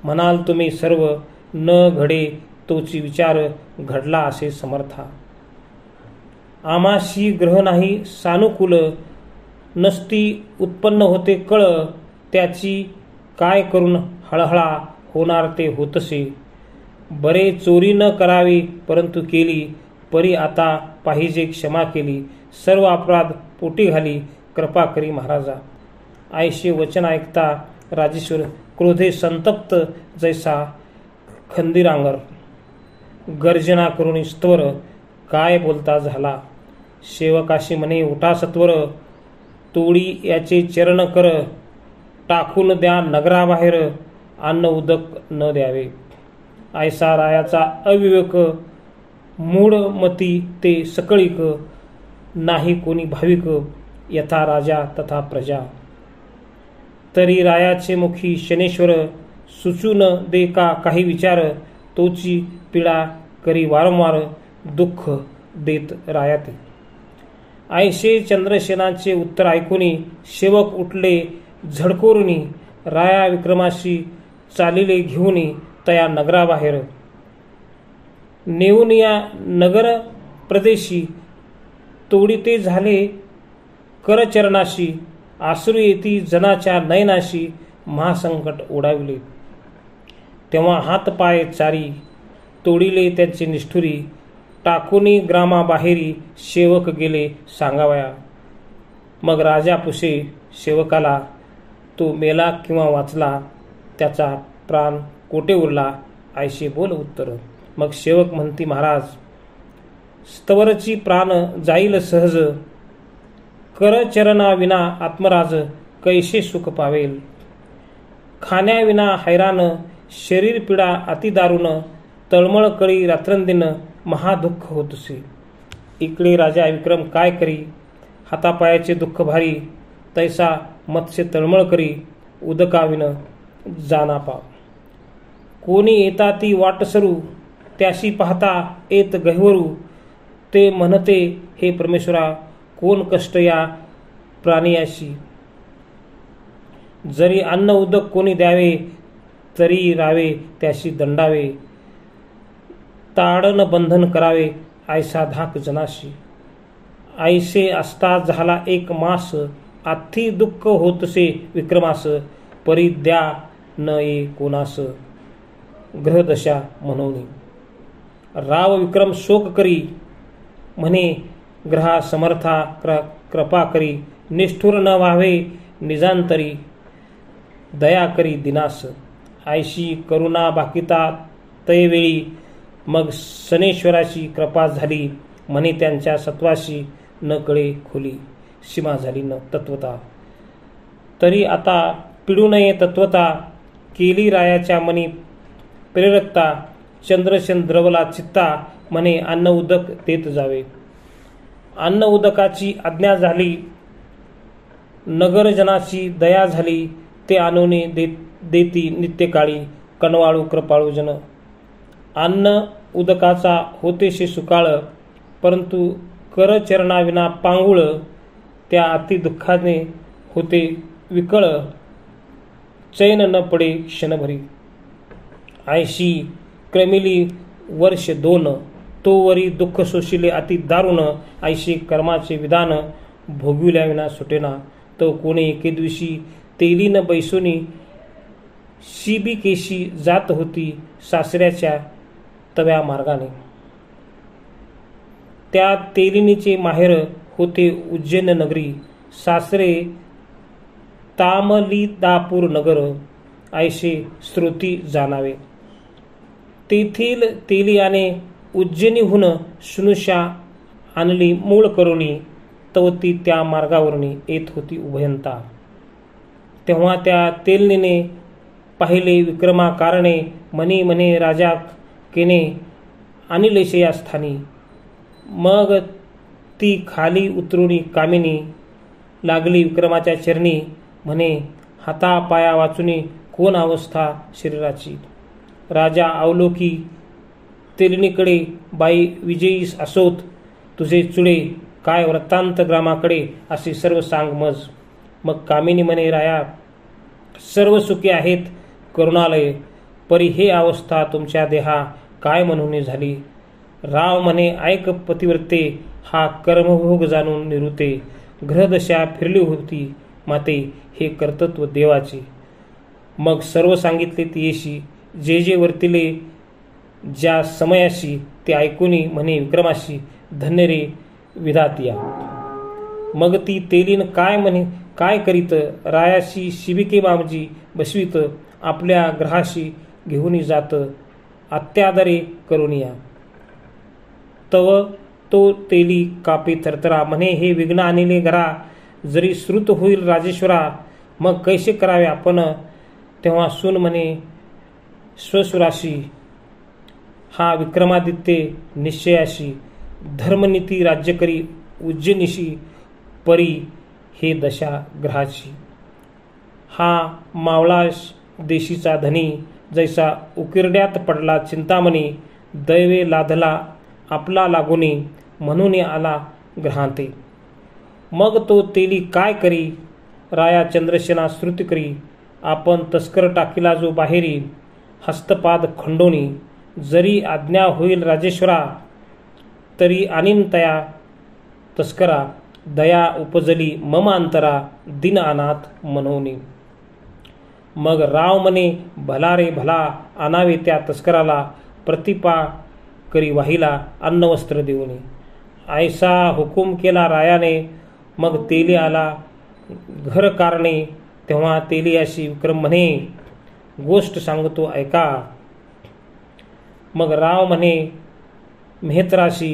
म्हणाल तुम्ही सर्व. न घडे तोची विचार, घडला असे समर्था. आमाशी ग्रह नाही सानुकूल, नसती उत्पन्न होते कळ. त्याची काय करून हळहळा, होणार ते होतसे. बरे चोरी न करावी परंतु केली, परी आता पाहिजे क्षमा केली. सर्व अपराध पोटी घाली, कृपा करी महाराजा. ऐशे वचन ऐकता राजेश्वर क्रोधे संतप्त जैसा खंदिरांगर. गर्जना करून स्त्वर, काय बोलता झाला. सेवकाशी म्हणे उठा सत्वर, तोडी याचे चरण कर. टाकून द्या नगराबाहेर, अन्न उदक न द्यावे. ऐसा रायाचा अविवेक, मूढ मती ते सकळीक. नाही कोणी भाविक, यथा राजा तथा प्रजा. तरी रायाचे मुखी शनेश्वर, सुचून दे का काही विचार. तोची पीडा करी वारंवार, दुःख देत रायाते. ऐशे चंद्रसेनाचे उत्तर ऐकूनी सेवक उठले झडकोरुनी. राया विक्रमाशी चालिले घेऊनी तया नगराबाहेर. नेऊन या नगर प्रदेशी, तोडीते झाले करचरणाशी. आसरू येती जनाच्या नयनाशी, महासंकट ओढाविले. तेव्हा हात पाय चारी, तोडिले त्यांचे निष्ठुरी. टाकूनी ग्रामाबाहेरी, सेवक गेले सांगावया. मग राजा पुसे सेवकाला, तो मेला किंवा वाचला, त्याचा प्राण कोठे उरला. ऐशे बोल उत्तर. मग सेवक म्हणती महाराज, स्तवरची प्राण जाईल सहज. करचरणा विना आत्मराज, कैसे सुख पावेल. खाण्याविना हैराण, शरीर पीडा अति दारुण. तळमळ कळी रात्रंदिन, महादुःख होतसे. इकडे राजा विक्रम काय करी, हातापायाचे दुःख भारी. तैसा मत्स्य तळमळ करी, उदकाविन जाना पाव. कोणी येता ती वाट सरू, त्याशी पाहता येत गहिवरू. ते म्हणते हे परमेश्वरा, कोण कष्ट या प्राणियाशी. जरी अन्न उदक कोणी द्यावे, तरी रावे त्याशी दंडावे. ताडन बंधन करावे, ऐसा धाक जनाशी. ऐसे असता झाला एक मास, आथी दुःख होतसे विक्रमास. परी द्या न ये कोणास, ग्रहदशा म्हणून. राव विक्रम शोक करी, म्हणे ग्रहा समर्था कृपा करी. निष्ठुर न व्हावे निजांतरी, दया करी दिनास. ऐशी करुणा बाकीता तयवेळी, मग शनेश्वराची कृपा झाली. म्हणे त्यांच्या सत्वाशी, न कळे खोली. सीमा झाली न तत्वता. तरी आता पिडू नये तत्वता, केली रायाच्या मनी प्रेरकता. चंद्रसेन द्रवला चित्ता, म्हणे अन्न उदक देत जावे. अन्न उदकाची आज्ञा झाली, नगरजनाची दया झाली. ते आणून देती नित्यकाळी, कणवाळू कृपाळू जन. अन्न उदकाचा होतेशे सुकाळ, परंतु करचरणाविना पांगुळ. त्या अति दुःखाने होते विकळ, चैन न पडे क्षणभरी. ऐशी क्रमिली वर्ष 2, तोवरी दुःख सोशिले अति दारुण. ऐशी कर्माचे विधान, भोगविल्याविना सुटेना. तो कोणी एके दिवशी तेलीन बैसोनी, शिबिकेशी जात होती सासऱ्याच्या तव्या मार्गाने. त्या तेलिनीचे माहेर होते उज्जैन नगरी. सासरे तामलीदापूर नगर, ऐसे श्रोती जाणावे. तेथील तेलियाने उज्जैनीहून शुनुषा आणली मूळ करुणी, तव ती त्या मार्गावरून येत होती उभयंता. तेव्हा त्या तेलनीने पाहिले विक्रमा कारणे, म्हणे म्हणे राजा केने आणिलेशे या स्थानी. मग ती खाली उतरुनी कामिनी, लागली विक्रमाच्या चरणी, म्हणे हाता पाया वाचुनी कोण अवस्था शरीराची. राजा अवलोकी तेलिनीकडे, बाई विजयी असोत तुझे चुडे, काय वृत्तांत ग्रामाकडे असे सर्व सांग मज. मग कामिनी म्हणे राया सर्व सुखी आहेत करुणालय, परी हे अवस्था तुमच्या देहा काय म्हणून झाली. राव म्हणे ऐक पतिव्रते, हा कर्मभोग जाणून निरुते, ग्रहदशा फिरली होती माते, हे कर्तृत्व देवाचे. मग सर्व सांगितले येशी, जे जे वर्तिले ज्या समयाशी, ते ऐकूनी म्हणे विक्रमाशी, धन्य रे विधातिया. मग ती तेलीन काय म्हणे काय करीत, रायाशी शिबिके मामजी बसवीत, आपल्या ग्रहाशी घेऊन जात अत्यादरे करुनिया. तव तो तेली कापी थरथरा, म्हणे हे विघ्न आणले घरा, जरी श्रुत होईल राजेश्वरा, मग कैसे करावे आपण. तेव्हा सून म्हणे स्वसुराशी, हा विक्रमादित्य निश्चयाशी, धर्मनीती राज्य करी उज्जैनीशी, परी हे दशा ग्रहाची. हा मावळा देशीचा धनी, जैसा उकिरड्यात पडला चिंतामणी, दैवे लाधला आपला लागुनी, म्हणून आला ग्रहांते. मग तो तेली काय करी, राया चंद्रसेना श्रुती करी, आपण तस्कर टाकीला जो बाहेरी, हस्तपाद खंडोनी, जरी आज्ञा होईल राजेश्वरा, तरी आणीन तया तस्करा, दया उपजली मम अंतरा, दिन अनाथ मनोनी. मग राव म्हणे भला रे भला, आणावे त्या तस्कराला, प्रतिपा करी वाहिला अन्न वस्त्र देऊनी. ऐसा हुकूम केला रायाने, मग तेली आला घर कारणे. तेव्हा तेली अशी विक्रम म्हणे, गोष्ट सांगतो ऐका. मग राव म्हणे मेहतराशी,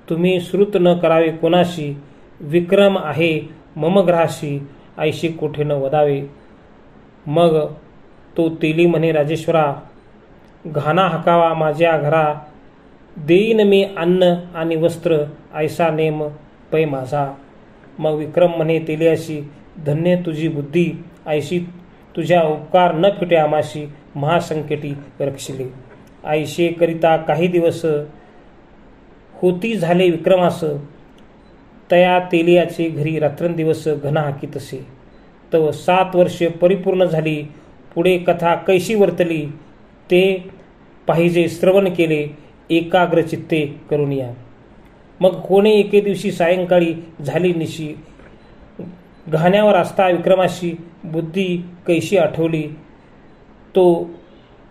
तुम्ही श्रुत न करावे कोणाशी, विक्रम आहे मम ग्रहाशी, ऐशी कोठे न वदावे. मग तो तेली म्हणे राजेश्वरा, घाना हकावा माझ्या घरा, देईन मी अन्न आणि वस्त्र, ऐसा नेम पै माझा. मग विक्रम म्हणे तेलियाशी, धन्य तुझी बुद्धी, ऐशी तुझ्या उपकार न फिटे आमाशी, महासंकटी रक्षिले. ऐशे करिता काही दिवस होती झाले विक्रमास, तया तेलियाचे घरी रात्रंदिवस घना हाकीतसे. तव 7 वर्षे परिपूर्ण झाली, पुढे कथा कैशी वर्तली, ते पाहिजे श्रवण केले एकाग्र चित्ते करुनिया. मग कोणे एके दिवशी सायंकाळी झाली निशी, घाण्यावर असता विक्रमाशी बुद्धी कैशी आठवली, तो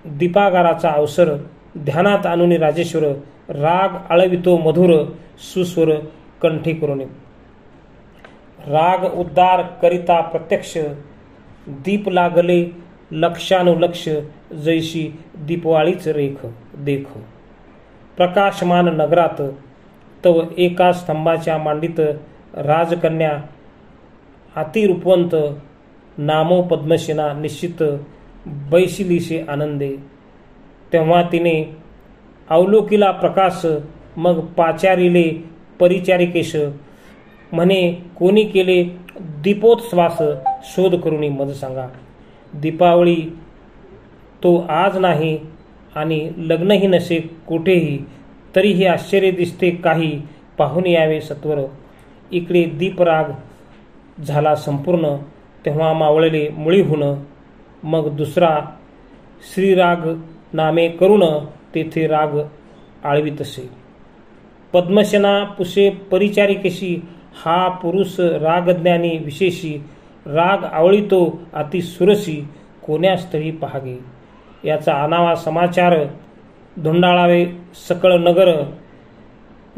दीपागाराचा अवसर ध्यानात आणून राजेश्वर, राग आळवितो मधुर सुस्वर कंठी करून. राग उद्धार करिता प्रत्यक्ष, दीप लागले लक्षानुलक्ष, जैशी दीपवाळीच रेख देख. प्रकाशमान नगरात तव एका स्तंभाच्या मांडीत, राजकन्या अतिरूपवंत, नामो पद्मसेना निश्चित, बैशिलीशे आनंदे. तेव्हा तिने अवलोकीला प्रकाश, मग पाचारिले परिचारिकेश, म्हणे कोणी केले दीपोत्सवास, शोध करुनी मज सांगा. दीपावळी तो आज नाही आणि लग्नही नसे कुठेही, तरीही आश्चर्य दिसते काही, पाहून यावे सत्वर. इकडे दीपराग झाला संपूर्ण, तेव्हा मावळले मुळीहून. मग दुसरा श्रीराग नामे करुण, तेथे राग आळवीतसे. पद्मसेना पुसे परिचारिकेशी, हा पुरुष रागज्ञानी विशेषी, राग आवळीतो अति सुरसी, कोण्या स्थळी पहागे. याचा आणावा समाचार, धुंडाळावे सकळ नगर,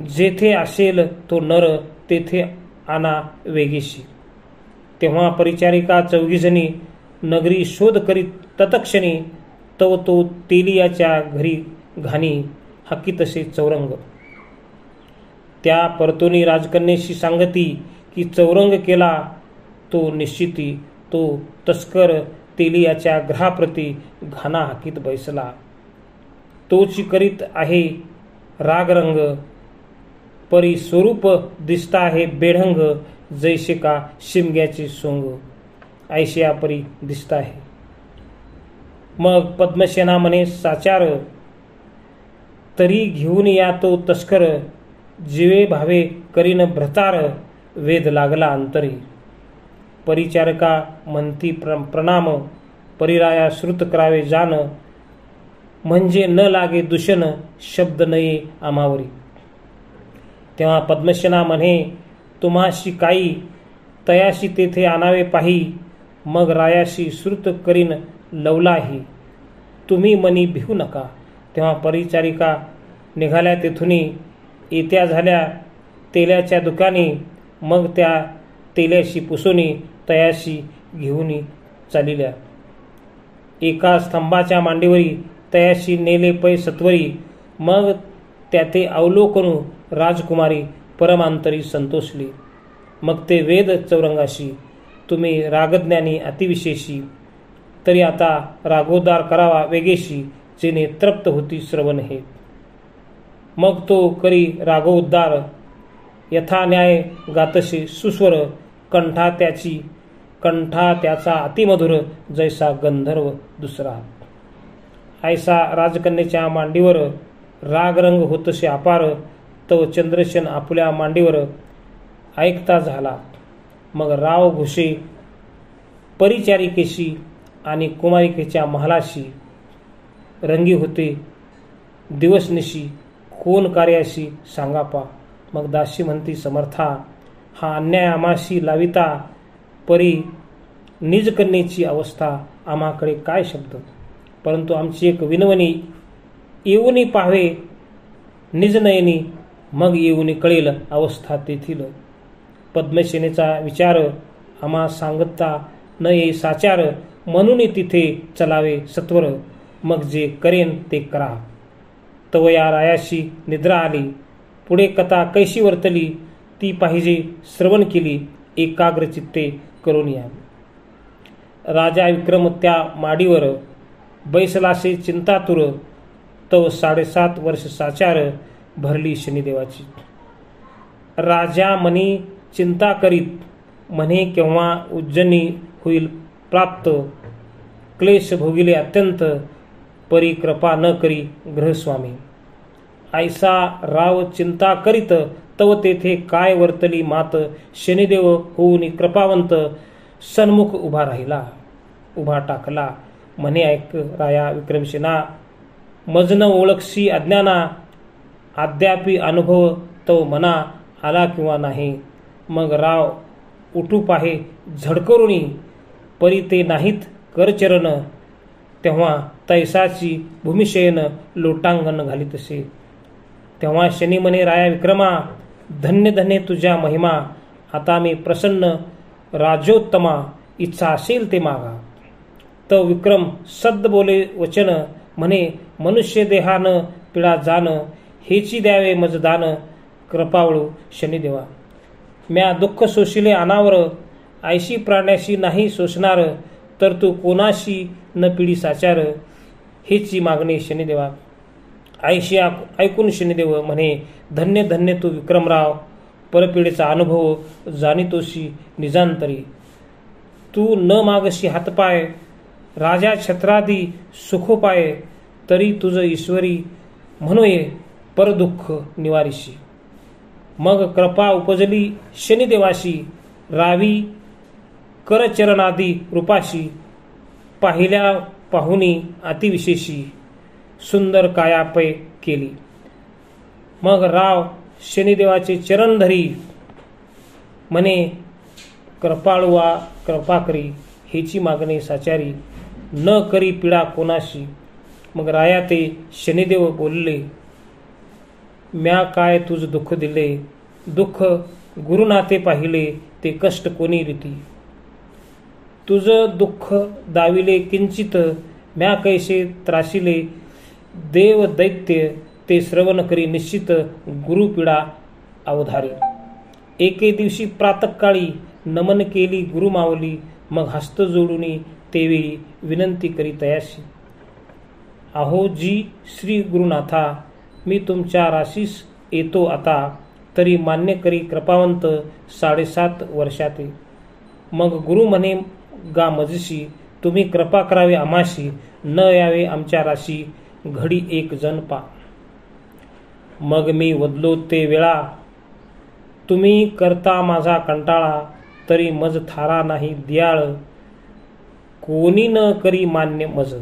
जेथे असेल तो नर, तेथे आणा वेगेशी. तेव्हा परिचारिका 4 जणी नगरी शोध करीत तत्क्षणी, तव तो तेलियाच्या घरी घाणी, हाकी तसे चौरंग. त्या परतोनी राजकन्येशी सांगती की चौरंग केला तो निश्चिती, तो तस्कर तेलियाच्या ग्रहाप्रती घाना हाकीत बैसला. तोची करीत आहे रागरंग, परी स्वरूप दिसता आहे बेढंग, जैसे का शिमग्याचे सोंग, ऐशिया परी दिसता आहे. मग पद्मसेना म्हणे साचार, तरी घेऊन या तो तस्कर, जीवे भावे करीन भ्रतार, वेध लागला अंतरी. परिचारका म्हणती प्रणाम, परिराया श्रुत करावे जान, म्हणजे न लागे दूषण, शब्द नये आमावरी. तेव्हा पद्मसेना म्हणे तुम्हाशी काही, तयाशी तेथे आणावे पाही, मग रायाशी श्रुत करीन लवलाही, तुम्ही मनी भिवू नका. तेव्हा परिचारिका निघाल्या तेथुनी, येत्या झाल्या तेल्याच्या दुकानी, मग त्या तेल्याशी पुसोनी तयाशी घेऊनी चालिल्या. एका स्तंभाच्या मांडीवरी तयाशी नेले पै सत्वरी, मग त्याते अवलोकनू राजकुमारी परमांतरी संतोषली. मग ते वेद चौरंगाशी, तुम्ही रागज्ञानी अतिविशेषी, तरी आता रागोद्धार करावा वेगेशी, जेणे तृप्त होती श्रवण हे. मग तो करी रागोद्धार, यथा न्याय गातसे सुस्वर, कंठा त्याचा अतिमधुर, जैसा गंधर्व दुसरा. ऐसा राजकन्येच्या मांडीवर रागरंग होतसे अपार, तव चंद्रशन आपल्या मांडीवर ऐकता झाला. मग राव घुसे परिचारिकेशी आणि कुमारिकेच्या महालाशी, रंगी होते दिवसनिशी, कोण कार्याशी सांगापा. मग दासी म्हणती समर्था, हा अन्याय आम्हाशी लाविता, परी निजकन्येची अवस्था आम्हाकडे काय शब्द. परंतु आमची एक विनवणी, येऊनी पाहावे निजनयनी, मग येऊनी कळेल अवस्था तेथील. पद्मसेनेचा विचार आम्हा सांगता न ये साचार, म्हणून तिथे चलावे सत्वर, मग जे करेन ते करा. तव या रायाशी निद्रा आली, पुढे कथा कैशी वर्तली ती पाहिजे श्रवण केली, एकाग्र चित्ते करून या. राजा विक्रम त्या माडीवर बैसलासे चिंतातुर, तव 7.5 वर्ष साचार भरली शनिदेवाची. राजा मनी चिंता करीत, म्हणे केव्हा उज्जनी होईल प्राप्त, क्लेश भोगिले अत्यंत, परी कृपा न करी ग्रहस्वामी. ऐसा राव चिंता करीत, तव तेथे काय वर्तली मात, शनिदेव होऊन कृपावंत, सन्मुख उभा टाकला. म्हणे ऐक राया विक्रमसेना, मजन ओळखशी अज्ञाना, अद्यापि अनुभव तव मना आला किंवा नाही. मग राव उठू पाहे झडकरुणी, परी ते नाहीत करचरण, तेव्हा तैसाची भूमिशयन लोटांगण घालीतसे. तेव्हा शनी म्हणे राया विक्रमा, धन्य धन्य तुझ्या महिमा, आता मी प्रसन्न राजोत्तमा, इच्छा असेल ते मागा. तो विक्रम सद्द बोले वचन, म्हणे मनुष्य देहान पिळा जान, हेची द्यावे मजदान, कृपावळू शनिदेवा. म्या दुःख सोशिले अनावर, ऐशी प्राण्याशी नाही सोसणार, तर तू कोणाशी न पिढी साचार, हेची मागणी शनिदेवा. ऐशी ऐकून शनिदेव म्हणे धन्य धन्य तू विक्रमराव, परपिढीचा अनुभव जाणीतोशी निजांतरी. तू न मागशी हातपाय, राजा छत्रादी सुखोपाय, तरी तुझ ईश्वरी म्हणोये परदुःख निवारीशी. मग कृपा उपजली शनिदेवाशी, रावी करचरणादी रूपाशी, पाहिल्या पाहुनी अतिविशेषी, सुंदर कायापय केली. मग राव शनिदेवाचे चरण धरी, म्हणे कृपाळुवा कृपा करी, हेची मागणी साचारी, न करी पिडा कोणाशी. मग राया ते शनिदेव बोलले, म्या काय तुझ दुःख दिले, दुःख गुरुनाथे पाहिले, ते कष्ट कोणी रीती. तुझ दुःख दाविले किंचित, म्या कैसे त्रासिले, देव दैत्य ते श्रवण करी निश्चित गुरुपीडा अवधारी. एके दिवशी प्रातःकाळी नमन केली गुरुमावली, मग हस्त जोडून तेवेळी विनंती करी तयाशी. अहो जी श्री गुरुनाथा, मी तुमच्या राशीस येतो आता, तरी मान्य करी कृपावंत 7.5 वर्षाते. मग गुरु म्हणे गा मजशी, तुम्ही कृपा करावी आम्हाशी, न यावे आमच्या राशी, घडी एक जण पा. मग मी वदलो ते वेळा, तुम्ही करता माझा कंटाळा, तरी मज थारा नाही दियाळ, कोणी न करी मान्य मज.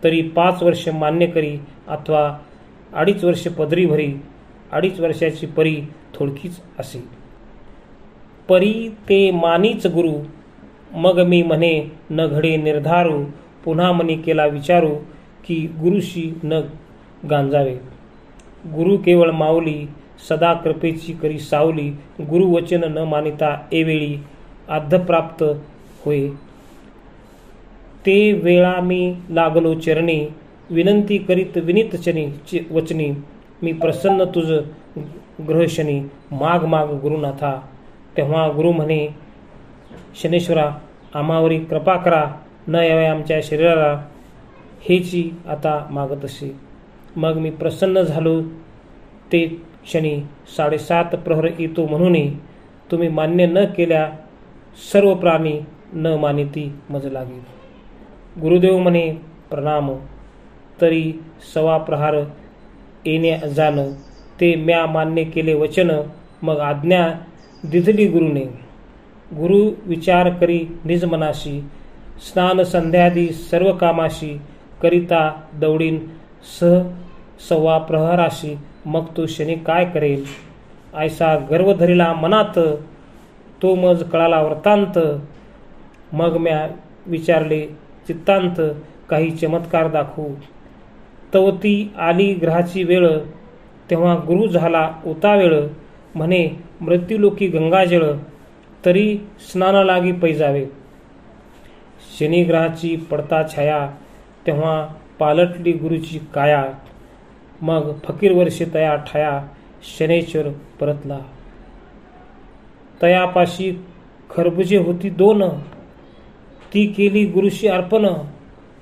तरी 5 वर्ष मान्य करी, अथवा 2.5 वर्ष पदरी भरी. 2.5 वर्षाची परी थोडकीच असे. परी ते मानीच गुरु, मग मी म्हणे न घडे निर्धारू. पुन्हा मनी केला विचारू, की गुरुशी न गांजावे. गुरु केवळ माऊली, सदा कृपेची करी सावली. गुरुवचन न मानिता एवेळी, आद्धप्राप्त होय. ते वेळा मी लागलो चरणी, विनंती करीत विनीत वचनी. मी प्रसन्न तुझ ग्रहशनी, माग माग गुरुनाथा. तेव्हा गुरु म्हणे शनेश्वरा, आम्हावरी कृपा करा, न यावे आमच्या शरीराला, हेची आता मागत असे. मग मी प्रसन्न झालो ते क्षणी, 7.5 प्रहर येतो म्हणून. तुम्ही मान्य न केल्या सर्व प्राणी, न मानिती मज लागे. गुरुदेव म्हणे प्रणाम, तरी 1.25 प्रहार येणे जाण. ते म्या मान्य केले वचन, मग आज्ञा दिधली गुरुने. गुरु विचार करी निज मनाशी, स्नान संध्यादी सर्व कामाशी. करिता दौडीन 1.25 प्रहराशी, मग तो शनी काय करेल. ऐसा गर्व धरिला मनात, तो मज कळाला वृत्तांत. मग म्या विचारले चित्तांत, काही चमत्कार दाखवू. तवती आली ग्रहाची वेळ, तेव्हा गुरु झाला उतावेळ. म्हणे मृत्यूलोकी गंगाजळ, तरी स्नाना लागी पैजावे. शनिग्रहाची पडता छाया, तेव्हा पालटली गुरुची काया. मग फकीर वर्षे तया ठाया, शनेश्वर परतला. तयापाशी खरबुजे होती 2, ती केली गुरुशी अर्पण.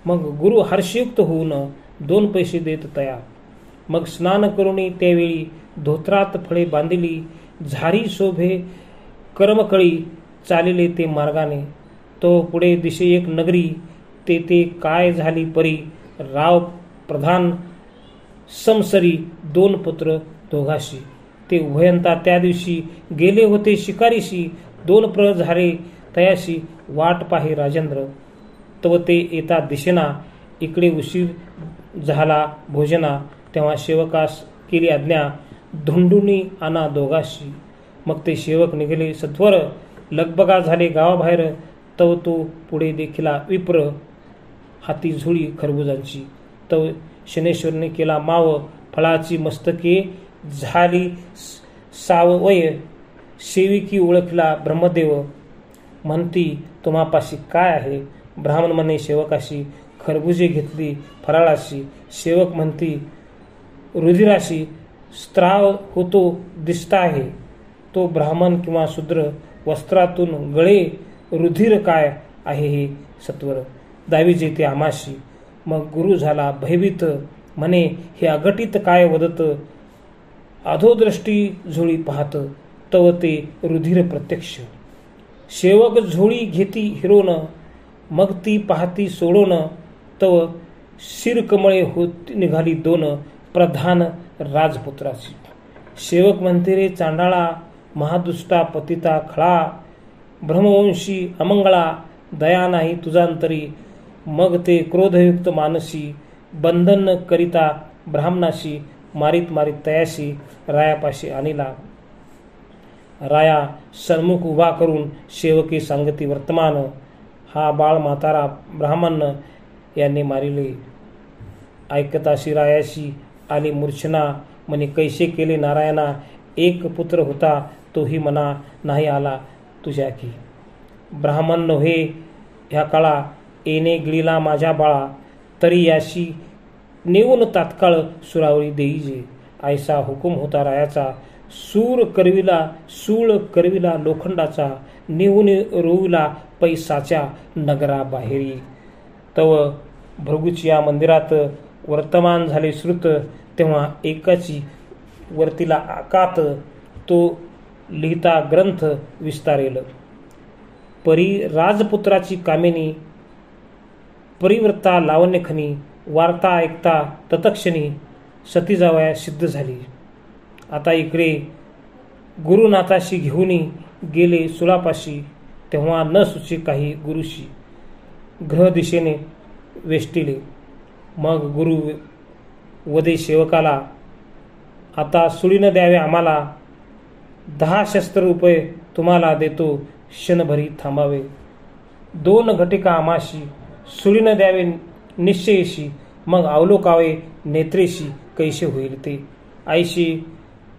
मग गुरु हर्षयुक्त होऊन 2 पैसे देत तया. मग स्नान करून त्यावेळी धोत्रात फळे बांधिली. झारी शोभे कर्मकळी, चालिले ते मार्गाने. तो पुढे दिशे एक नगरी, ते काय झाली परी. राव प्रधान समसरी, 2 पुत्र दोघाशी. ते उभयंता त्या दिवशी गेले होते शिकारीशी. 2 प्रहर झाले तयाशी, वाट पाही राजेंद्र. तव ते येता दिशेना, इकडे उशीर झाला भोजना. तेव्हा सेवकास केली आज्ञा, धुंडुनी आणा दोघाशी. मग ते सेवक निघाले सत्वर, लगबगा झाले गावाबाहेर. तव तो पुढे देखिला विप्र, हाती झुळी खरबुजांची. तव शनेश्वरने केला माव, फळाची मस्तके झाली सावय. सेविकी ओळखला ब्रह्मदेव, म्हणती तुम्हापाशी काय आहे. ब्राह्मण म्हणे सेवकाशी, खरबुजे घेतली फराळाशी. सेवक म्हणती रुधिराशी, स्त्राव होतो दिसता आहे. तो ब्राह्मण किंवा शूद्र, वस्त्रातून गळे रुधिर काय आहे हे सत्वर. दावी जेते आमाशी. मग गुरु झाला भयभीत, म्हणे हे अघटित काय वदत. अधोदृष्टी झोळी पाहत, तव ते रुधिर प्रत्यक्ष. सेवक झोळी घेती हिरोन, मग ती पाहती सोडून. तव शिरकमळे होती निघाली 2 प्रधान राजपुत्राची. सेवक म्हणते रे चांडाळा, महादुष्टा पतिता खळा. ब्रह्मवंशी अमंगळा, दया नाही तुझांतरी. मग ते क्रोधयुक्त मानसी, बंधन करिता ब्राह्मणाशी. मारीत मारीत तयाशी रायापाशी आणिला. राया सन्मुख उभा करून सेवके सांगती वर्तमान. हा बाळ म्हातारा ब्राह्मण यांनी मारिले. ऐकताशी रायाशी आली मूर्छना. म्हणे कैसे केले नारायणा. एक पुत्र होता, तोही मना नाही आला तुझ्या की. ब्राह्मण नव्हे ह्या काळा, येणे गिळीला माझ्या बाळा. तरी याशी नेऊन तात्काळ सुरावळी देईजे. ऐसा हुकुम होता रायाचा, सूळ करविला लोखंडाचा, नेऊन रोविला पैसाच्या नगरा बाहेरी. तव भृगूची या मंदिरात वर्तमान झाले श्रुत, तेव्हा एकाची वर्तीला आकात, तो लिहिता ग्रंथ विस्तारेल. परी राजपुत्राची कामिनी, परिवृत्ता लावण्यखनी, वार्ता ऐकता तत्क्षणी सती जावया सिद्ध झाली. आता इकडे गुरुनाथाशी घेऊन गेले सुलापाशी, तेव्हा न सुचे काही गुरुशी. ग्रह दिशेने वेष्टिले. मग गुरु वदे सेवकाला, आता सुळीनं द्यावे आम्हाला, 10 शस्त्र रुपये तुम्हाला देतो, क्षणभरी थांबावे. 2 घटिका आमाशी, सुळीनं द्यावे निश्चयशी, मग अवलोकावे नेत्रेशी, कैसे होईल ते. आईशी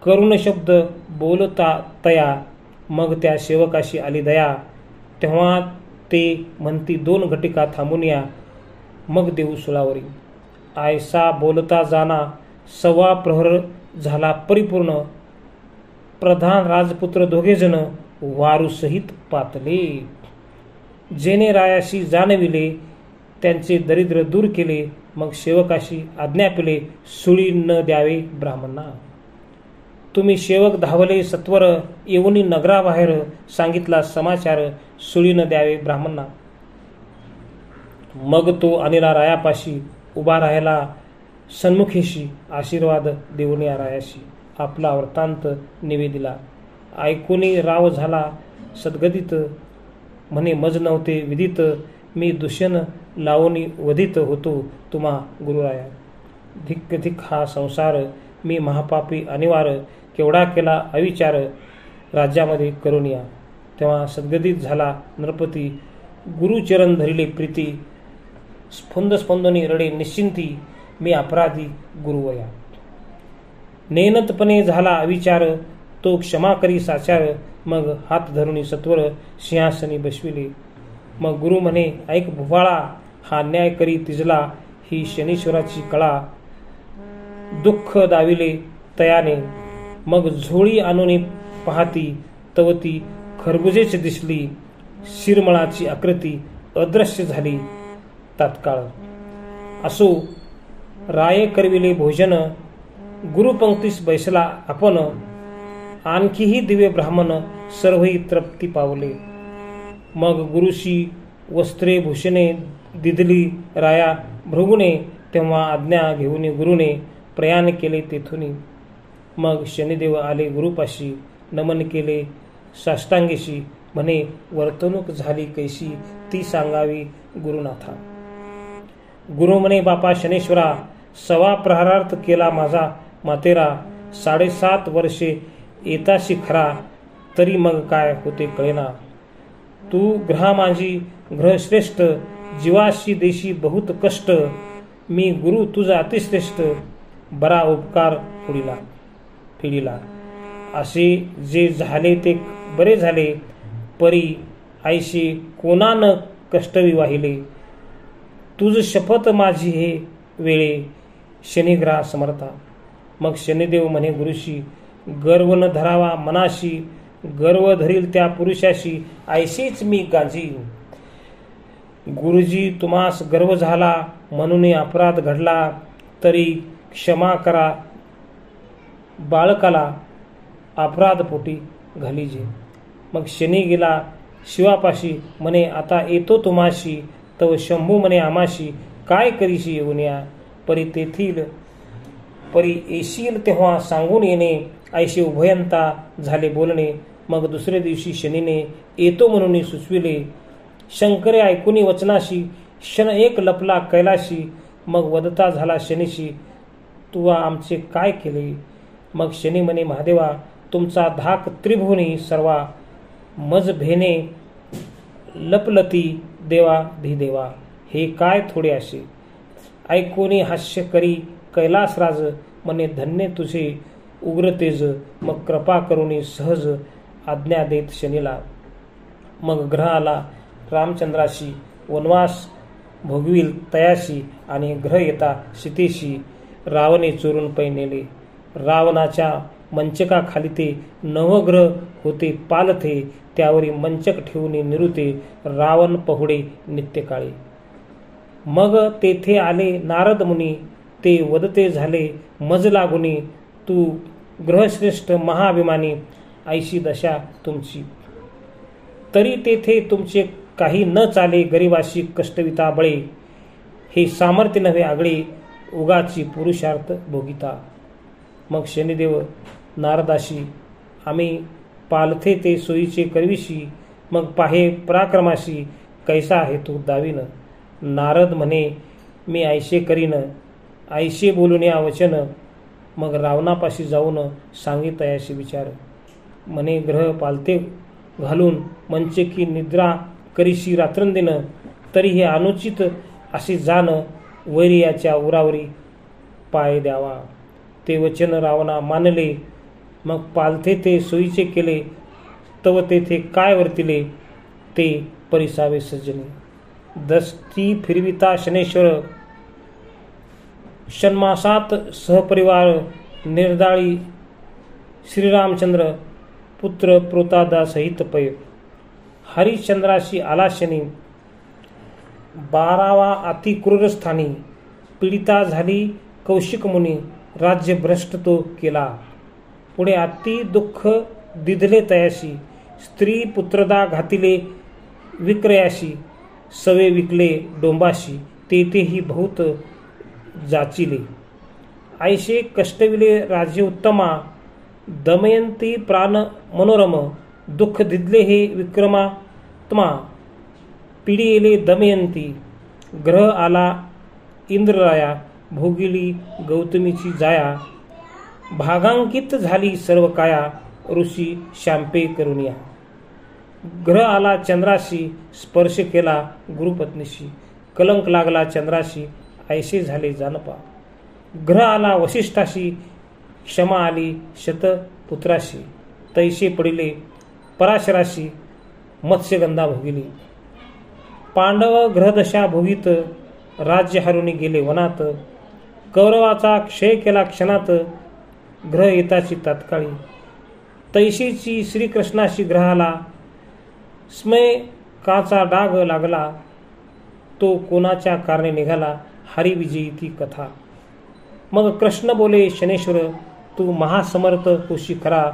करुण शब्द बोलता तया, मग त्या सेवकाशी आली दया. तेव्हा ते म्हणती 2 घटिका थांबून या, मग देऊ सुलावरी. आयसा बोलता जाना, 1.25 प्रहर झाला परिपूर्ण. प्रधान राजपुत्र दोघेजण वारू सहित पातले. जेने रायाशी जाणविले, त्यांचे दरिद्र दूर केले. मग सेवकाशी आज्ञा पिले, सुळी न द्यावे ब्राह्मणा. तुम्ही सेवक धावले सत्वर, येऊन नगराबाहेर सांगितला समाचार, सुळी न द्यावे ब्राह्मणा. मग तो अनिला रायापाशी उभा राहिला सन्मुखेशी, आशीर्वाद देऊन या रायाशी आपला वृत्तांत निवेदिला. ऐकूनी राव झाला सद्गदित, म्हणे मज नव्हते विदित, मी दूषण लावून वधित होतो तुम्हा गुरुराया. धिक्क धिक्क हा संसार, मी महापापी अनिवार, केवढा केला अविचार, राज्यामध्ये करून या. तेव्हा सद्गदित झाला नरपती, गुरुचरण धरिले प्रीती, स्फुंद स्पंदनी रडे निश्चिंती, मी अपराधी गुरुवया. नेनतपणे झाला अविचार, तो क्षमा करी साचार, मग हात धरुणी सत्वर सिंहासनी बसविले. मग गुरु म्हणे ऐक भुपाळा, हा न्याय करी तिजला, ही शनीश्वराची कळा. दुःख दाविले तयाने, मग झोळी आणून पाहती, तवती खरबुजेच दिसली. शिरमळाची आकृती अदृश्य झाली तात्काळ. असो राये करविले भोजन, गुरुपंक्तीस बैसला आपण. आणखीही दिव्य ब्राह्मण, सर्वही तृप्ती पावले. मग गुरुशी वस्त्रे भूषणे दिदली राया भृगुने. तेव्हा आज्ञा घेऊन गुरुने प्रयाण केले तेथुनी. मग शनिदेव आले गुरुपाशी, नमन केले साष्टांगेशी, म्हणे वर्तणूक झाली कैसी, ती सांगावी गुरुनाथा. गुरु म्हणे बापा शनेश्वरा, 1.25 प्रहारार्थ केला माझा मातेरा. 7.5 वर्षे येताशी खरा, तरी मग काय होते कळेना. तू ग्रहा माझी ग्रहश्रेष्ठ, जीवाशी देशी बहुत कष्ट. मी गुरु तुझा अतिश्रेष्ठ, बरा उपकार फिडिला. असे जे झाले ते बरे झाले, परी आईशी कोणान कष्टवी वाहिले. तुझ शपथ माझी हे वेळे, शनिग्रहा समर्था. मग शनिदेव म्हणे गुरुशी, गर्व न धरावा मनाशी, गर्व धरील त्या पुरुषाशी, ऐशीच मी गांजी. गुरुजी तुम्हास गर्व झाला, म्हणून अपराध घडला, तरी क्षमा करा बाळकाला, अपराध पोटी घालीजे. मग शनी गेला शिवापाशी, म्हणे आता येतो तुम्हाशी. तव शंभू म्हणे आमाशी, काय करीशी येऊन या. परी येशील तेव्हा सांगून येणे, ऐशी उभयंता झाले बोलणे. मग दुसरे दिवशी शनीने येतो म्हणून सुचविले. शंकरे ऐकूनी वचनाशी, क्षण एक लपला कैलाशी. मग वदता झाला शनीशी, तू आमचे काय केले. मग शनी म्हणे महादेवा, तुमचा धाक त्रिभुवनी सर्वा. मज भेने लपलती देवा धिदेवा, हे काय थोडे असे. ऐकूनी हास्य करी कैलासराज, म्हणे धन्य तुझे उग्र तेज. मग कृपा करुणी सहज आज्ञा देत शनीला. मग ग्रह आला रामचंद्राशी, वनवास भोगविल तयाशी आणि ग्रह येता सीतेशी रावणे चोरून पै नेले. रावणाच्या मंचकाखाली ते नवग्रह होते पालथे, त्यावरी मंचक ठेवून निरुते रावण पहुडे नित्यकाळी. मग तेथे आले नारद मुनी, ते वदते झाले मज लागुनी. तू ग्रहश्रेष्ठ महाअभिमानी, ऐशी दशा तुमची. तरी तेथे तुमचे काही न चाले, गरिबाशी कष्टविता बळे. हे सामर्थ्य नव्हे आगळे, उगाची पुरुषार्थ भोगिता. मग शनिदेव नारदाशी, आम्ही पालथे ते सोयीचे करविशी. मग पाहे पराक्रमाशी, कैसा आहे तू दावीन. नारद म्हणे, मी ऐशे करीन, ऐशे बोलून या वचन. मग रावणापाशी जाऊन सांगितयाशी विचार. म्हणे, ग्रह पालथे घालून मंचकी निद्रा करीशी रात्रंदिन. तरी हे अनुचित असे जाण, वैरियाच्या उरावरी पाय द्यावा. ते वचन रावणा मानले. मग पालथे ते सोयीचे केले, तव तेथे काय वर्तिले, ते परिसावे सज्जने. दस्ती फिरविता शनेश्वर, षण्मासात सहपरिवार. निर्दाळी श्रीरामचंद्र, पुत्र प्रोतादा सहित पै. हरिश्चंद्राशी आला शनी, 12वा अति क्रूरस्थानी. पीडिता झाली कौशिक मुनी, राज्य भ्रष्ट तो केला. पुढे अति दुःख दिधले तयाशी, स्त्री पुत्रदा घातिले विक्रयाशी. सवे विकले डोंबाशी, तेथेही बहुत जाचिले. ऐशे कष्टविले राज्य उत्तमा, दमयंती प्राण मनोरम. दुःख दिदले हे विक्रमात्मा, पिढीले दमयंती. ग्रह आला इंद्रराया, भोगिली गौतमीची जाया. भागांकित झाली सर्व काया, ऋषी शांपे करुनिया. ग्रह आला चंद्राशी, स्पर्श केला गुरुपत्नीशी. कलंक लागला चंद्राशी, ऐसे झाले जानपा. ग्रह आला वशिष्ठाशी, क्षमा आली शतपुत्राशी. तैसे पडिले पराशराशी, मत्स्यगंधा भोगिली. पांडव ग्रहदशा भोगीत, राज्य हरुनी गेले वनात. कौरवाचा क्षय केला क्षणात, ग्रह येताची तात्काळी. तैशीची श्रीकृष्णाशी ग्रहाला, स्मय काचा डाग लागला. तो कोणाच्या कारणे निघाला, हरिविजयी ती कथा. मग कृष्ण बोले शनेश्वर, तू महासमर्थ होशी खरा.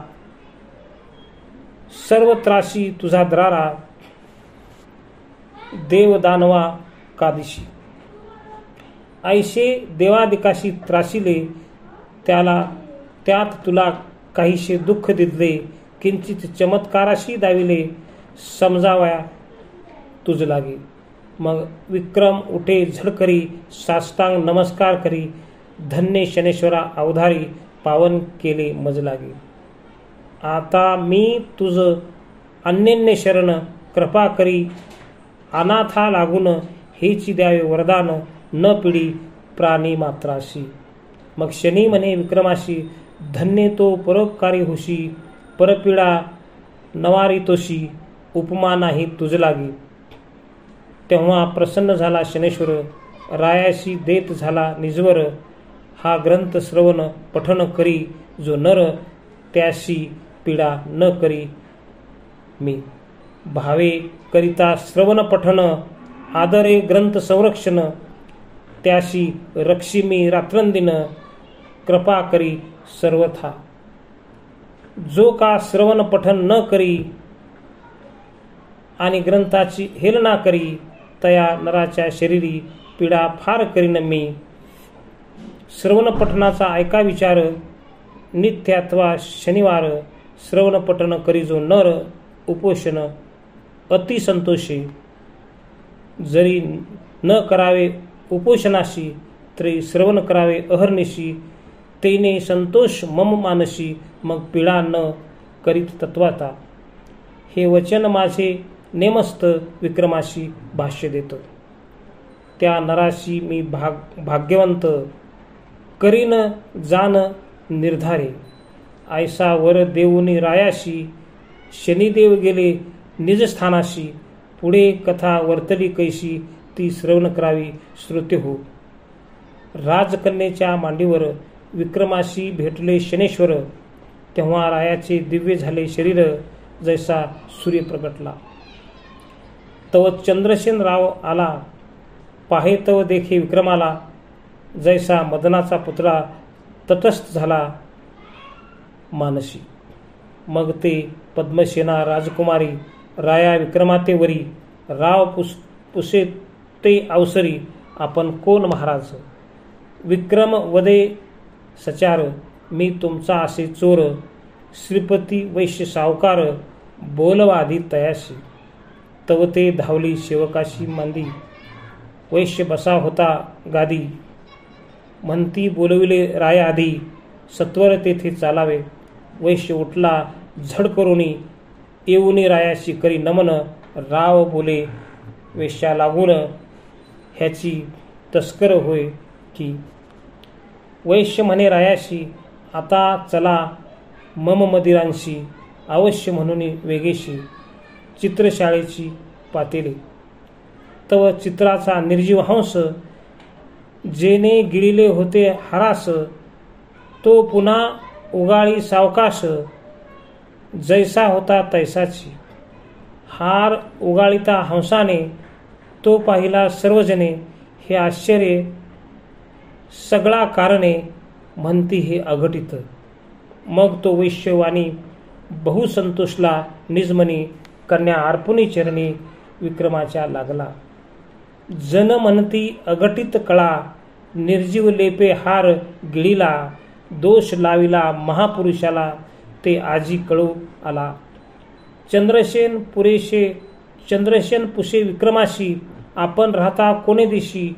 सर्व त्राशी तुझा द्रारा, देव दानवा कादिशी. ऐशे देवादिकाशी त्रासिले, त्यात तुला काहीशे दुःख दिदले. किंचित चमत्काराशी दाविले, समजावया तुझ लागे. मग विक्रम उठे झडकरी, साष्टांग नमस्कार करी. धन्य शनेश्वरा अवधारी, पावन केले मज लागे. आता मी तुझ अन्यन्य शरण, कृपा करी अनाथा लागून. हेची द्यावे वरदान, न पिढी प्राणी मात्राशी. मग शनी म्हणे विक्रमाशी, धन्य तो परोपकारी होशी. परपीडा नवारी तोशी, उपमा नाही तुझ लागी. तेव्हा प्रसन्न झाला शनेश्वर, रायाशी देत झाला निजवर. हा ग्रंथ श्रवण पठन करी, जो नर त्याशी पीडा न करी मी. भावे करिता श्रवण पठन, आदरे ग्रंथ संरक्षण. त्याशी रक्षी मी रात्रंदिन, कृपा करी सर्वथा. जो का श्रवण पठन न करी, आणि ग्रंथाची हेलना करी. तया नराच्या शरीरी, पीडा फार करीन मी. श्रवण पठनाचा ऐका विचार, नित्य अथवा शनिवार. श्रवण पठन करी जो नर, उपोषण अति संतोषे. जरी न करावे उपोषणाशी, तरी श्रवण करावे अहर्निशी. तेने संतोष मम मानसी, मग पीडा न करीत तत्वाता. हे वचन माझे नेमस्त विक्रमाशी भाष्य देतो. त्या नराशी मी भाग्यवंत, करीन जान निर्धारे. ऐसा वर देऊनी रायाशी, शनिदेव गेले निजस्थानाशी. पुढे कथा वर्तली कैशी, ती श्रवण करावी श्रोते हो. राजकन्येच्या मांडीवर विक्रमाशी भेटले शनेश्वर, तेव्हा रायाचे दिव्य झाले शरीर, जैसा सूर्य प्रगटला. तव चंद्रसेन राव आला, पाहे तव देखे विक्रमाला, जैसा मदनाचा पुतळा तटस्थ झाला मानसी. मग ते पद्मसेना राजकुमारी राया विक्रमातेवरी, राव पुसे ते अवसरी, आपण कोण महाराज. विक्रम वदे सचार, मी तुमचा असे चोर, श्रीपती वैश्य सावकार, बोलवादी तयाशी. तव ते धावली सेवकाशी मांदी, वैश्य बसा होता गादी. म्हणती बोलविले राय आधी, सत्वर तेथे चालावे. वैश्य उठला झड करुनी, येऊनी रायाशी करी नमन. राव बोले वेश्या लागून, ह्याची तस्कर होय की. वैश्य म्हणे रायाशी, आता चला मम मंदिरांशी, अवश्य म्हणून वेगेशी. चित्रशाळेची पातेले. तव चित्राचा निर्जीव हंस, जेने गिळले होते हरास, तो पुन्हा उगाळी सावकाश, जैसा होता तैसाची. हार उगाळिता हंसाने, तो पाहिला सर्वजने. हे आश्चर्य सगळा कारणे, म्हणती हे अघटित. मग तो वैश्यवाणी बहुसंतोषला, निजमनी कन्या अर्पुनी चरणी विक्रमाच्या लागला. जन म्हणती अघटित कळा, निर्जीव लेपे हार गिळीला. दोष लाविला महापुरुषाला, ते आजी कळू आला. चंद्रसेन पुसे विक्रमाशी, आपण राहता कोणे दिशी.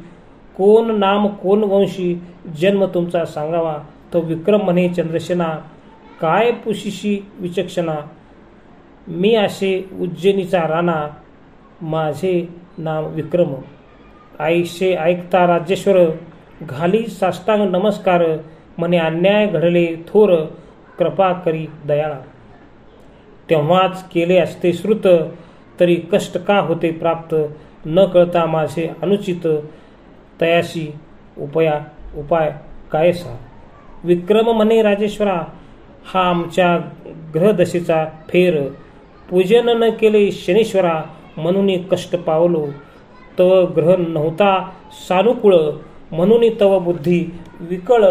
कोण नाम कोण वंशी, जन्म तुमचा सांगावा. तो विक्रम म्हणे चंद्रसेना, काय पुशीशी विचक्षणा. मी असे उज्जैनीचा राणा, माझे नाव विक्रम. आईशे ऐकता राज्येश्वर, घाली साष्टांग नमस्कार. म्हणे अन्याय घडले थोर, कृपा करी दयाळा. तेव्हाच केले असते श्रुत, तरी कष्ट का होते प्राप्त. न कळता माझे अनुचित, तयाशी उपाय कायसा. विक्रम म्हणे राजेश्वरा, हा आमच्या ग्रहदशेचा फेर. पूजन न केले शनीश्वरा, म्हणून कष्ट पावलो. तव ग्रह नव्हता सानुकूळ, म्हणून तव बुद्धी विकळ.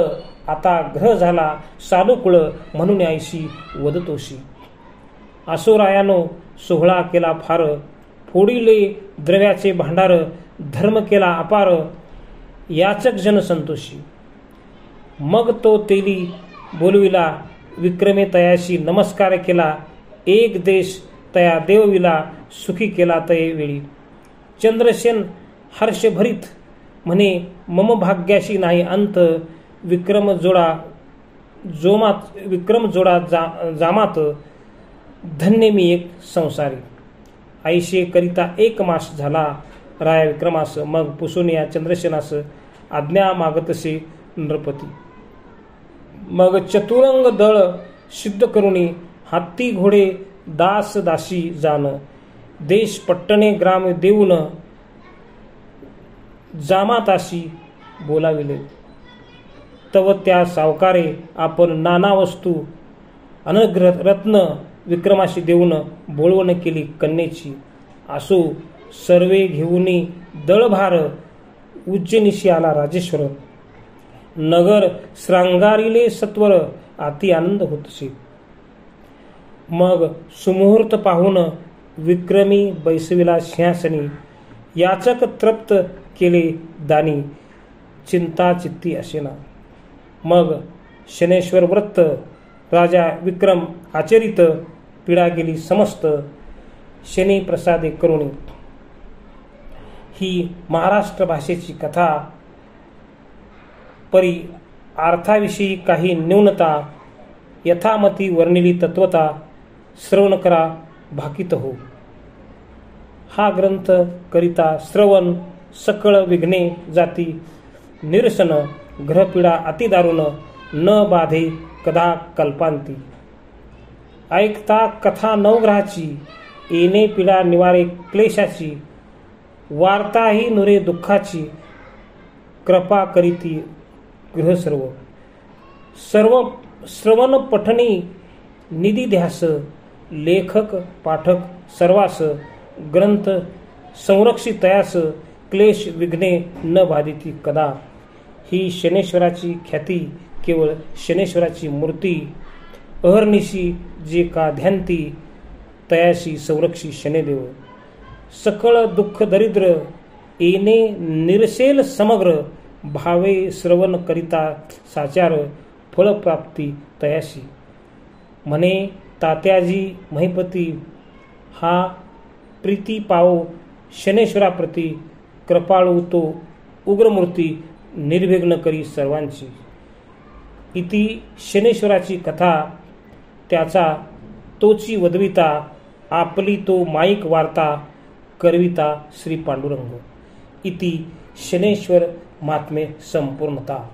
आता ग्रह झाला सानुकूळ, म्हणून आईशी वदतोशी. असोरायानो सोहळा केला फार, फोडिले द्रव्याचे भांडार. धर्म केला अपार, याचक जन संतोषी. मग तो तेली बोलविला, विक्रमे तयाशी नमस्कार केला. एक देश तया देवविला, सुखी केला तये वेळी. चंद्रसेन हर्षभरीत म्हणे, मम भाग्याशी नाही अंत. विक्रम जोडा जामात, धन्य मी एक संसारी. आईशे करिता एक मास झाला राया विक्रमास. मग पुसून या चंद्रसेनास आज्ञा मागतसे नृपती. मग चतुरंग दळ सिद्ध करुणी, हत्ती घोडे दास दासी जाण. देश पट्टणे ग्राम देऊन, जामाताशी बोलाविले. तव त्या सावकारे आपण नाना वस्तू अनग्र रत्न विक्रमाशी देऊन बोलवण केली कन्येची. असो सर्वे घेऊनी दळभार, उज्जैनीशी आला राजेश्वर. नगर श्रंगारिले सत्वर, अति आनंद होतसे. मग सुमुहूर्त पाहून विक्रमी बैसविला सिंहासनी. याचक तृप्त केले दानी, चिंता चित्ती असेना. मग शनेश्वर व्रत राजा विक्रम आचरित, पीडा गेली समस्त शनी प्रसादे करुणी. ही महाराष्ट्र भाषेची कथा. परी अर्थाविषयी काही न्यूनता, यथामती वर्णिली तत्वता श्रवण करा भाकित हो. हा ग्रंथ करिता श्रवण सकळ विघ्ने जाती निरसन. ग्रहपीडा अतिदारुण न बाधे कदा कल्पांती. ऐकता कथा नवग्रहाची, येणे पीडा निवारे क्लेशाची. वार्ताही नुरे दुःखाची, कृपा करीती गृह सर्व. सर्व श्रवण पठणी निधी ध्यास, लेखक पाठक सर्वास, ग्रंथ संरक्षित तयास, क्लेश विघ्ने न बाधिती कदा. ही शनेश्वराची ख्याती, केवळ शनेश्वराची मूर्ती, अहर्निशी जे का ध्यांती, तयाशी संरक्षी शनेदेव. सकळ दुःख दरिद्र येणे निरसेल समग्र, भावे श्रवण करिता साचार, फळप्राप्ती तयाशी. म्हणे तात्याजी महिपती, हा प्रीती पावो शनेश्वराप्रती, कृपाळू तो उग्रमूर्ती, निर्विघ्न करी सर्वांची. इति शनेश्वराची कथा, त्याचा तोची वदविता, आपली तो माईक वार्ता, करविता श्री पांडुरंग. इति शनेश्वर महात्म्ये संपूर्णता.